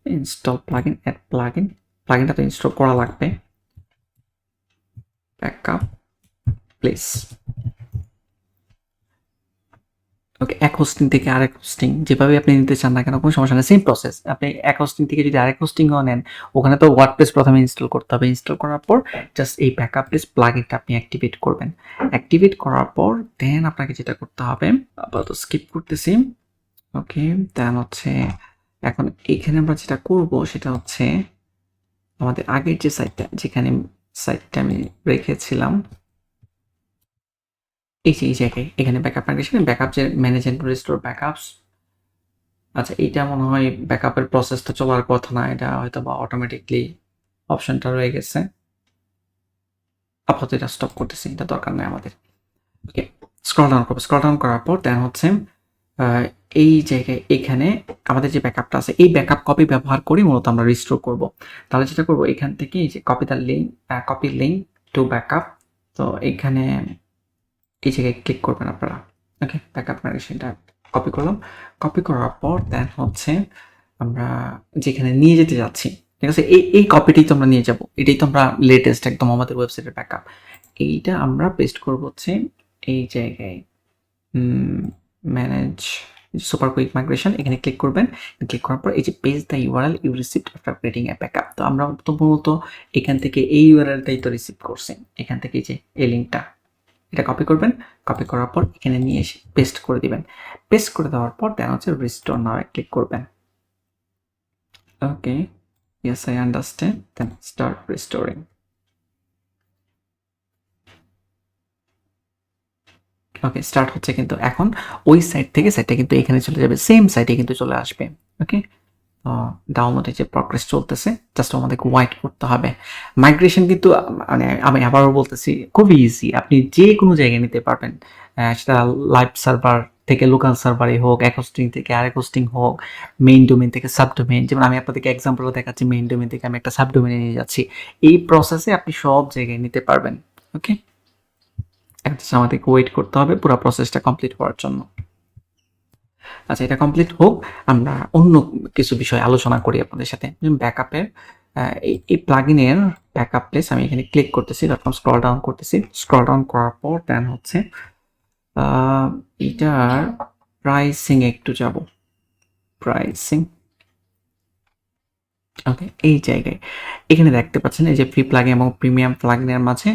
ইনস্টল প্লাগইন, অ্যাড প্লাগইন। প্লাগইনটা তো ইনস্টল করা লাগবে। ব্যাকআপ প্লেস, ওকে, এক হোস্টিং থেকে আরেক হোস্টিং, যেভাবে আপনি নিতে চান না কেন কোনো সমস্যা নেই, সেম প্রসেস। আপনি এক হোস্টিং থেকে যদি আরেক হোস্টিংও নেন, ওখানে তো ওয়ার্ডপ্রেস প্রথমে ইনস্টল করতে হবে। ইনস্টল করার পর জাস্ট এই ব্যাকআপ প্লেস প্লাগইনটা আপনি অ্যাক্টিভেট করবেন। অ্যাক্টিভেট করার পর দেন আপনাকে যেটা করতে হবে, আপাতত স্কিপ করতেছি। ওকে, দেন হচ্ছে এখন এখানে আমরা যেটা করব সেটা হচ্ছে আমাদের আগের যে সাইটটা, যেখানে সাইটটা আমি রেখেছিলাম, এই জায়গায় এখানে ব্যাকআপ মাইগ্রেশন, ব্যাকআপ যে ম্যানেজ এন্ড রিস্টোর ব্যাকআপস। আচ্ছা, এইটা মনে হয় ব্যাকআপের প্রসেসটা চলার কথা না, এটা হয়তো বা অটোমেটিকলি অপশনটা রয়ে গেছে। আপাতত এটা স্টপ করতেছি, এটা দরকার নেই আমাদের। ওকে, স্ক্রল ডাউন করবো। স্ক্রল ডাউন করার পর দেন হচ্ছে এই জায়গায় এখানে আমাদের যে ব্যাকআপটা আছে, এই ব্যাকআপ কপি ব্যবহার করে মূলত আমরা রিস্টোর করব। তাহলে যেটা করবো, এখান থেকে এই যে copy the link, copy link to backup, তো এখানে এই জায়গায় ক্লিক করবেন আপনারা। ওকে, ব্যাকআপ মাইগ্রেশনটা কপি করলাম। কপি করার পর দেন হচ্ছে আমরা যেখানে নিয়ে যেতে যাচ্ছি, ঠিক আছে, এই কপিটাই তো আমরা নিয়ে যাব, এটাই তো আমরা লেটেস্ট একদম আমাদের ওয়েবসাইটের ব্যাকআপ। এইটা আমরা পেস্ট করব হচ্ছে এই জায়গায়, ম্যানেজ সুপার কুইক মাইগ্রেশন, এখানে ক্লিক করবেন। ক্লিক করার পর এই যে paste the URL you received after creating a backup, তো আমরা তো মূলত এখান থেকে এই ইউআরএলটাই তো রিসিভ করছি, এখান থেকে যে এই লিঙ্কটা, এটা কপি করবেন। কপি করার পর এখানে নিয়ে এসে পেস্ট করে দিবেন। পেস্ট করে দেওয়ার পর দেন হচ্ছে রিস্টোর নাও ক্লিক করবেন। Okay, yes I understand, then start restoring. Okay, start হচ্ছে, কিন্তু এখন ওই সাইট থেকে সাইটটা কিন্তু এখানে চলে যাবে, সেম সাইটে কিন্তু চলে আসবে। ওকে, ডাউনলোডে যে প্রগ্রেস চলতেছে, জাস্ট আমাদেরকে ওয়াইট করতে হবে। মাইগ্রেশন কিন্তু মানে আমি আবারও বলতেছি, খুবই ইজি, আপনি যে কোনো জায়গায় নিতে পারবেন, সেটা লাইভ সার্ভার থেকে লোকাল সার্ভারে হোক, এক হোস্টিং থেকে আরেক হোস্টিং হোক, মেইন ডোমেন থেকে সাবডোমেন। যেমন আমি আপনাদেরকে এক্সাম্পলও দেখাচ্ছি, মেইন ডোমেন থেকে আমি একটা সাবডোমেনে নিয়ে যাচ্ছি। এই প্রসেসে আপনি সব জায়গায় নিতে পারবেন। ওকে, একটা আমাদেরকে ওয়েট করতে হবে পুরো প্রসেসটা কমপ্লিট হওয়ার জন্য। আচ্ছা, এটা কমপ্লিট হোক, আমরা অন্য কিছু বিষয় আলোচনা করি আপনাদের সাথে। ব্যাকআপের এই প্লাগইনের ব্যাকআপ প্লেস, আমি এখানে ক্লিক করতেছি, তারপর স্ক্রল ডাউন করতেছি। স্ক্রল ডাউন করার পর দেন হচ্ছে এটার প্রাইসিং একটু যাব, প্রাইসিং। ওকে, এই জায়গায় এখানে দেখতে পাচ্ছেন এই যে ফ্রি প্লাগইন এবং প্রিমিয়াম প্লাগইনের মাঝে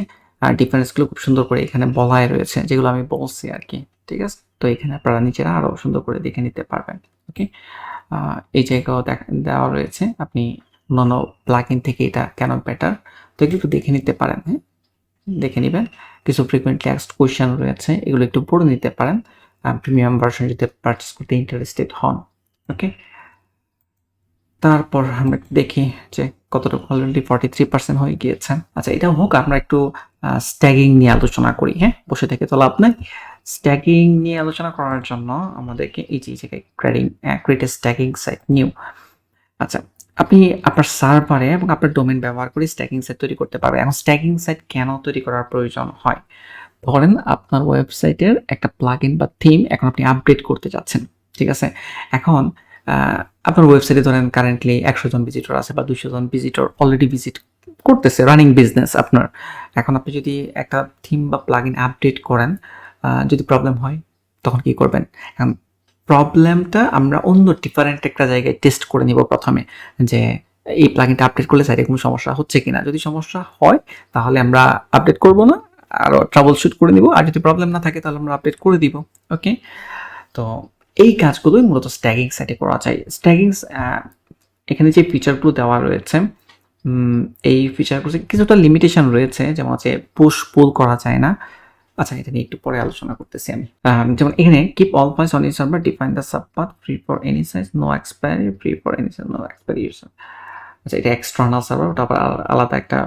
ডিফারেন্সগুলো খুব সুন্দর করে এখানে বলাই রয়েছে, যেগুলো আমি বলছি আর কি, ঠিক আছে? তো এখানে আপনারা নিজেরা আরও সুন্দর করে দেখে নিতে পারবেন। ওকে, এই জায়গাও দেওয়া রয়েছে, আপনি অন্যান্য প্লাগইন থেকে এটা কেন বেটার, তো এগুলো একটু দেখে নিতে পারেন। হ্যাঁ, দেখে নেবেন। কিছু ফ্রিকোয়েন্টলি আস্কড কোয়েশ্চেন রয়েছে, এগুলো একটু পড়ে নিতে পারেন প্রিমিয়াম ভার্সন যদি পারচেস করতে ইন্টারেস্টেড হন। ওকে, তারপর আমরা দেখি যে কতটুকু, অলরেডি 43% হয়ে গিয়েছে। আচ্ছা, এটা হোক, আমরা একটু স্ট্যাগিং নিয়ে আলোচনা করি। হ্যাঁ, বসে থেকে তো লাভ নাই। স্ট্যাগিং নিয়ে আলোচনা করার জন্য আমাদেরকে এই যে জায়গায় ক্রিয়েট এ স্ট্যাগিং সাইট নিউ। আচ্ছা, আপনি আপনার সার্ভারে এবং আপনার ডোমেন ব্যবহার করে স্ট্যাগিং সাইট তৈরি করতে পারবেন। এখন স্ট্যাগিং সাইট কেন তৈরি করার প্রয়োজন হয়? ধরেন আপনার ওয়েবসাইটের একটা প্লাগইন বা থিম এখন আপনি আপডেট করতে যাচ্ছেন, ঠিক আছে? এখন আপনার ওয়েবসাইটে ধরেন কারেন্টলি 100 জন ভিজিটর আছে বা 200 জন ভিজিটর অলরেডি ভিজিট করতেছে, রানিং বিজনেস আপনার। এখন আপনি যদি একটা থিম বা প্লাগইন আপডেট করেন, যদি প্রবলেম হয় তখন কি করবেন? এখন প্রবলেমটা আমরা অন্য ডিফারেন্ট একটা জায়গায় টেস্ট করে নিব প্রথমে, যে এই প্লাগইনটা আপডেট করলে সাইটে কোনো সমস্যা হচ্ছে কিনা। যদি সমস্যা হয় তাহলে আমরা আপডেট করব না, আরও ট্রাবল শুট করে নিব। আর যদি প্রবলেম না থাকে তাহলে আমরা আপডেট করে দিব। ওকে, তো এই কাজগুলোই মূলত স্ট্যাগিং সাইটে করা যায়। স্ট্যাগিং এখানে যে ফিচারগুলো দেওয়া রয়েছে, এই ফিচারগুলো কিছুটা লিমিটেশন রয়েছে, যেমন হচ্ছে পুশ পুল করা যায় না। আচ্ছা, এটা নিয়ে একটু পরে আলোচনা করতেছি আমি। যেমন এখানে keep all files on your server, define the subpath, free for any size, no expiry, free for any size, no expiry user. আচ্ছা, এটা এক্সটার্নাল সার্ভার, ওটা আবার আলাদা একটা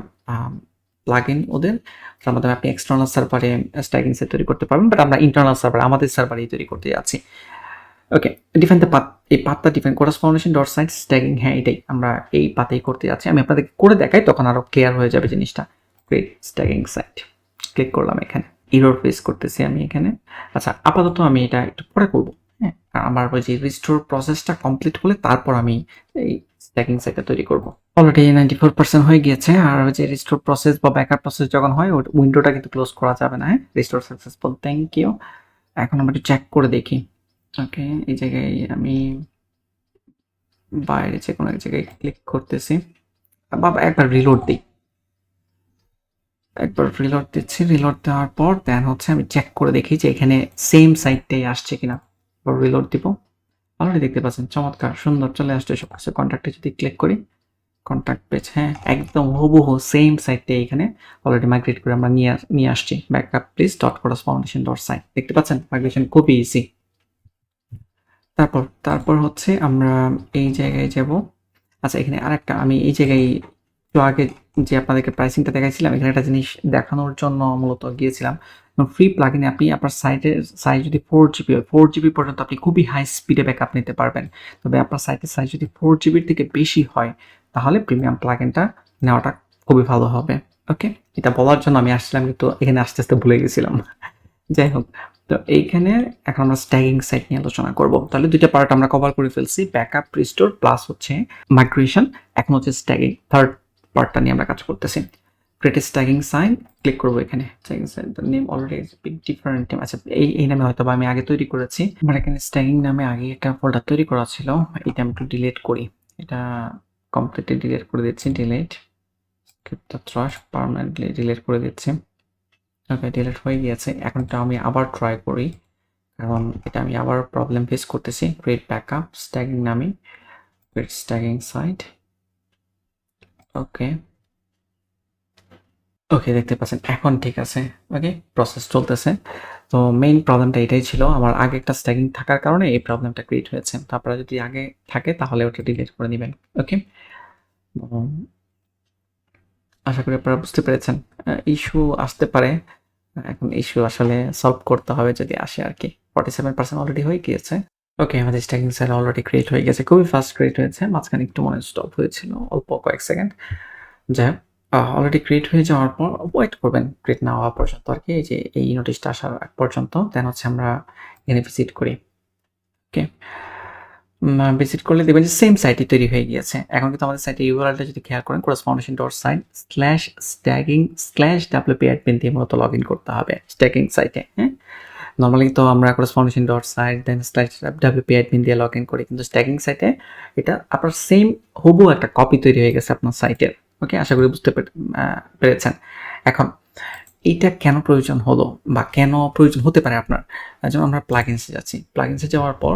প্লাগইন ওদের। তার মাধ্যমে আপনি এক্সটার্নাল সার্ভারে স্ট্যাগিং সেট তৈরি করতে পারবেন, বাট আমরা ইন্টারনাল সার্ভার আমাদের সার্ভারেই তৈরি করতে যাচ্ছি। ওকে, ডিফাইন দ্য পাথ, এই পাথটা define chorus foundation dot site staging, হ্যাঁ এটাই আমরা এই পাথেই করতে যাচ্ছি। আমি আপনাদেরকে করে দেখাই, তখন আরও ক্লিয়ার হয়ে যাবে জিনিসটা। ক্রিয়েট স্ট্যাগিং সাইট ক্লিক করলাম, এখানে এরর ফেস করতেছি আমি এখানে। আচ্ছা, আপাতত আমি এটা একটু পরে করবো, হ্যাঁ, আমার ওই যে রিস্টোর প্রসেসটা কমপ্লিট হলে তারপর আমি এই স্ট্যাগিং সাইটটা তৈরি করবো। অলরেডি 94% হয়ে গিয়েছে। আর ওই যে রিস্টোর প্রসেস বা ব্যাকআপ প্রসেস যখন হয়, ওই উইন্ডোটা কিন্তু ক্লোজ করা যাবে না। হ্যাঁ, রিস্টোর সাকসেসফুল, থ্যাংক ইউ। এখন আমরা একটু চেক করে দেখি। ওকে, এই জায়গায় আমি বাইরে যে কোনো এক জায়গায় ক্লিক করতেছি, বাবা একবার রিলোড দিই, একবার রিলোড দিচ্ছি। রিলোড দেওয়ার পর দেন হচ্ছে আমি চেক করে দেখি যে এখানে সেম সাইটটাই আসছে কিনা। রিলোড দিব, অলরেডি দেখতে পাচ্ছেন চমৎকার সুন্দর চলে আসছে সব কিছু। কন্ট্যাক্টে যদি ক্লিক করি, কন্ট্যাক্ট পেজ, হ্যাঁ একদম হুবহু সেম সাইটটাই এখানে অলরেডি মাইগ্রেট করে আমরা নিয়ে আসছি। Backup please dot Corus foundation dot site, দেখতে পাচ্ছেন মাইগ্রেশন খুবই ইজি। তারপর হচ্ছে আমরা এই জায়গায় যাব। আচ্ছা, এখানে আরেকটা আমি এই জায়গায় একটু আগে যে আপনাদেরকে প্রাইসিংটা দেখাইছিলাম, এখানে একটা জিনিস দেখানোর জন্য মূলত গিয়েছিলাম। ফ্রি প্লাগইনে আপনি আপনার সাইটের সাইজ যদি 4GB হয়, 4GB পর্যন্ত আপনি খুবই হাই স্পিডে ব্যাকআপ নিতে পারবেন। তবে আপনার সাইটের সাইজ যদি 4GB থেকে বেশি হয় তাহলে প্রিমিয়াম প্লাগইনটা নেওয়াটা খুবই ভালো হবে। ওকে, এটা বলার জন্য আমি আসছিলাম, কিন্তু এখানে আস্তে আস্তে ভুলে গেছিলাম। যাই হোক, তো এইখানে এখন আমরা স্ট্যাগিং সাইট নিয়ে আলোচনা করব। তাহলে দুইটা পার্ট আমরা কভার করে ফেলছি, ব্যাকআপ, রিস্টোর প্লাস হচ্ছে মাইগ্রেশন। এখন হচ্ছে স্ট্যাগিং, থার্ড পার্টটা নিয়ে আমরা কাজ করতেছি। ক্রিয়েট স্ট্যাগিং সাইট ক্লিক করবো এখানে। Staging site name already different name. আচ্ছা, এই নামে হয়তো বা আমি আগে তৈরি করেছি। আমার এখানে স্ট্যাগিং নামে আগে একটা ফোল্ডার তৈরি করা ছিল, এটা আমি একটু ডিলিট করি। এটা কমপ্লিটলি ডিলিট করে দিচ্ছি। ডিলিট স্ক্রিপ্টটা থ্রাশ পার্মানেন্টলি ডিলিট করে দিচ্ছি। ওকে, ডিলিট হয়ে গিয়েছে। এখন এটা আমি আবার ট্রাই করি, কারণ এটা আমি আবার প্রবলেম ফেস করতেছি। ক্রিয়েট ব্যাকআপ স্ট্যাগিং নামে, ক্রিয়েট স্ট্যাগিং সাইট। ওকে ওকে, দেখতে পাচ্ছেন এখন ঠিক আছে। ওকে, প্রসেস চলতেছে। তো মেইন প্রবলেমটা এটাই ছিল, আমার আগে একটা স্ট্যাগিং থাকার কারণে এই প্রবলেমটা ক্রিয়েট হয়েছে। তো আপনারা যদি আগে থাকে তাহলে ওটা ডিলিট করে নেবেন। ওকে, আশা করি আপনারা বুঝতে পেরেছেন। ইস্যু আসতে পারে, এখন ইস্যু আসলে সলভ করতে হবে যদি আসে আর কি। 47% অলরেডি হয়ে গিয়েছে। ওকে, আমাদের স্ট্যাগিং সাইট অলরেডি ক্রিয়েট হয়ে গেছে, খুবই ফাস্ট ক্রিয়েট হয়েছে। মাঝখানে একটু মনে স্টপ হয়েছিল অল্প কয়েক সেকেন্ড। যাই হোক, অলরেডি ক্রিয়েট হয়ে যাওয়ার পর ওয়েট করবেন ক্রিয়েট না হওয়া পর্যন্ত আর কি, এই যে এই নোটিশটা আসার আগ পর্যন্ত। দেন হচ্ছে আমরা এখানে ভিজিট করি। ওকে, ভিজিট করলে দেখবেন যে সেম সাইটই তৈরি হয়ে গিয়েছে। এখন কিন্তু আমাদের সাইটের ইউআরএলটা যদি খেয়াল করেন, chorus foundation dot site staging WP admin দিয়ে মূলত লগ ইন করতে হবে স্ট্যাগিং সাইটে। হ্যাঁ, নর্মালি তো আমরা কোরাস ফাউন্ডেশন ডট সাইট দেন WP অ্যাডমিন দিয়ে লগ ইন করি, কিন্তু স্ট্যাগিং সাইটে এটা আপনার সেম হুবহু একটা কপি তৈরি হয়ে গেছে আপনার সাইটের। ওকে, আশা করি বুঝতে পেরেছেন। এখন এইটা কেন প্রয়োজন হলো বা কেন প্রয়োজন হতে পারে আপনার, যেমন আমরা প্লাগইনসে যাচ্ছি। প্লাগইনসে যাওয়ার পর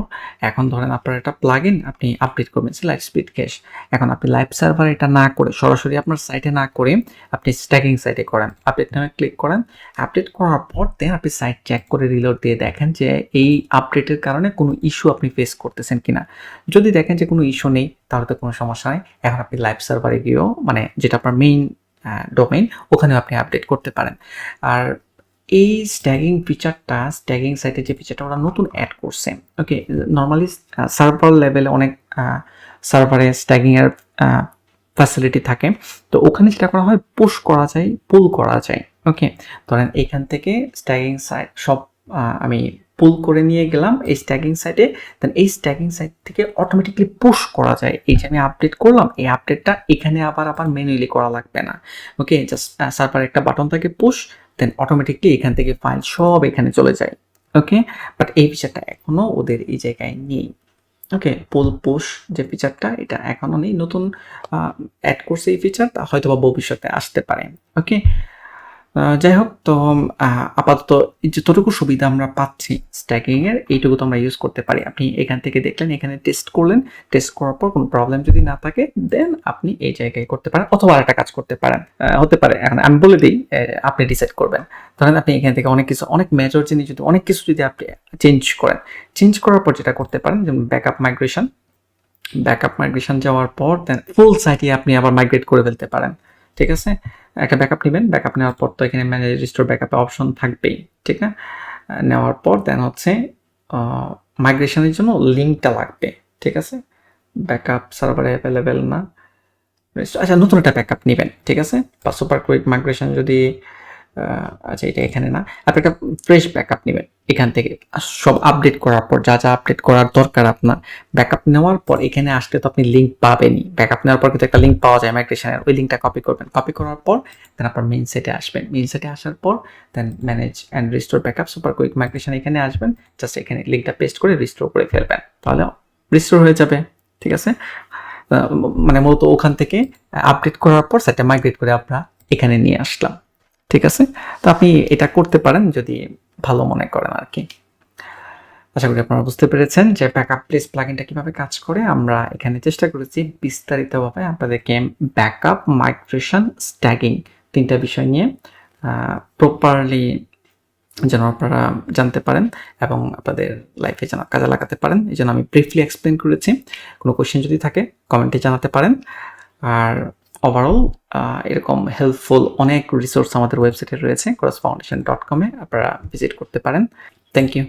এখন ধরেন আপনার একটা প্লাগইন আপনি আপডেট করবেন লাইট স্পিড ক্যাশ। এখন আপনি লাইভ সার্ভার এটা না করে সরাসরি আপনার সাইটে না করে আপনি স্ট্যাগিং সাইটে করেন। আপডেট নামে ক্লিক করেন। আপডেট করার পর দেন আপনি সাইট চেক করে রিলোড দিয়ে দেখেন যে এই আপডেটের কারণে কোনো ইস্যু আপনি ফেস করতেছেন কিনা। যদি দেখেন যে কোনো ইস্যু নেই তাহলে তো কোনো সমস্যা নেই। এখন আপনি লাইভ সার্ভারে গিয়েও, মানে যেটা আপনার মেইন ডোমেইন, ওখানেও আপনি আপডেট করতে পারেন। আর এই স্ট্যাগিং ফিচারটা, স্ট্যাগিং সাইটে যে ফিচারটা ওরা নতুন অ্যাড করছে। ওকে, নর্মালি সার্ভার লেভেলে অনেক সার্ভারে স্ট্যাগিংয়ের ফ্যাসিলিটি থাকে, তো ওখানে যেটা করা হয় পুশ করা যায়, পুল করা যায়। ওকে, ধরেন এখান থেকে স্ট্যাগিং সাইট সব আমি পুল করে নিয়ে গেলাম এই স্ট্যাগিং সাইটে, দেন এই স্ট্যাগিং সাইট থেকে অটোমেটিকলি পুশ করা যায়। এই যে আমি আপডেট করলাম, এই আপডেটটা এখানে আবার ম্যানুয়ালি করা লাগবে না। ওকে, জাস্ট সার্ভারে একটা বাটন থাকে পুশ, দেন অটোমেটিকলি এখান থেকে ফাইল সব এখানে চলে যায়। ওকে, বাট এই ফিচারটা এখনো ওদের এই জায়গায় নেই। ওকে, পুল পুশ যে ফিচারটা এটা এখনো নেই, নতুন অ্যাড করছে এই ফিচারটা, হয়তো বা ভবিষ্যতে আসতে পারে। ওকে, যাই হোক, তো আপাতত যতটুকু সুবিধা আমরা পাচ্ছি স্ট্যাকিংয়ের, এইটুকু তো আমরা ইউজ করতে পারি। আপনি এখান থেকে দেখলেন, এখানে টেস্ট করলেন, টেস্ট করার পর কোনো প্রবলেম যদি না থাকে দেন আপনি এই জায়গায় করতে পারেন, অথবা একটা কাজ করতে পারেন, হতে পারে। এখন আমি বলে দিই, আপনি ডিসাইড করবেন। ধরেন আপনি এখান থেকে অনেক মেজর জিনিস যদি অনেক কিছু যদি আপনি চেঞ্জ করেন, চেঞ্জ করার পর যেটা করতে পারেন, যেমন ব্যাকআপ মাইগ্রেশন যাওয়ার পর দেন ফুল সাইটে আপনি আবার মাইগ্রেট করে ফেলতে পারেন। ঠিক আছে, একটা ব্যাকআপ নেবেন, ব্যাকআপ নেওয়ার পর তো এখানে ম্যানেজ রিস্টোর ব্যাকআপে অপশন থাকবেই। ঠিক না, নেওয়ার পর দেন হচ্ছে মাইগ্রেশনের জন্য লিঙ্কটা লাগবে। ঠিক আছে, ব্যাকআপ সার্ভারে অ্যাভেলেবেল না, আচ্ছা নতুন একটা ব্যাকআপ নেবেন। ঠিক আছে, বা সুপার কুইক মাইগ্রেশন যদি আচ্ছা এটা এখানে না, আপনি একটা ফ্রেশ ব্যাকআপ নেবেন এখান থেকে। সব আপডেট করার পর যা আপডেট করার দরকার আপনার, ব্যাকআপ নেওয়ার পর এখানে আসলে তো আপনি লিঙ্ক পাবেনই। ব্যাকআপ নেওয়ার পর কিন্তু একটা লিঙ্ক পাওয়া যায় মাইগ্রেশনের, ওই লিঙ্কটা কপি করবেন। কপি করার পর দেন আপনার মেইন সেটে আসবেন। মেইন সেটে আসার পর then manage and restore backup super quick migration এখানে আসবেন, জাস্ট এখানে লিঙ্কটা পেস্ট করে রিস্টোর করে ফেলবেন, তাহলে রিস্টোর হয়ে যাবে। ঠিক আছে, মানে মূলত ওখান থেকে আপডেট করার পর সেটা মাইগ্রেট করে আমরা এখানে নিয়ে আসলাম। ঠিক আছে, তো আপনি এটা করতে পারেন যদি ভালো মনে করেন আর কি। আশা করি আপনারা বুঝতে পেরেছেন যে ব্যাকআপ প্লেস প্লাগইনটা কিভাবে কাজ করে। আমরা এখানে চেষ্টা করেছি বিস্তারিতভাবে আপনাদেরকে ব্যাকআপ, মাইগ্রেশন, স্ট্যাগিং তিনটা বিষয় নিয়ে প্রপারলি যেন আপনারা জানতে পারেন এবং আপনাদের লাইফে যেন কাজে লাগাতে পারেন, এই জন্য আমি ব্রিফলি এক্সপ্লেন করেছি। কোনো কোয়েশ্চেন যদি থাকে কমেন্টে জানাতে পারেন। আর ওভারঅল এরকম হেল্পফুল অনেক রিসোর্স আমাদের ওয়েবসাইটে রয়েছে, corusfoundation.com-এ আপনারা ভিজিট করতে পারেন। Thank you.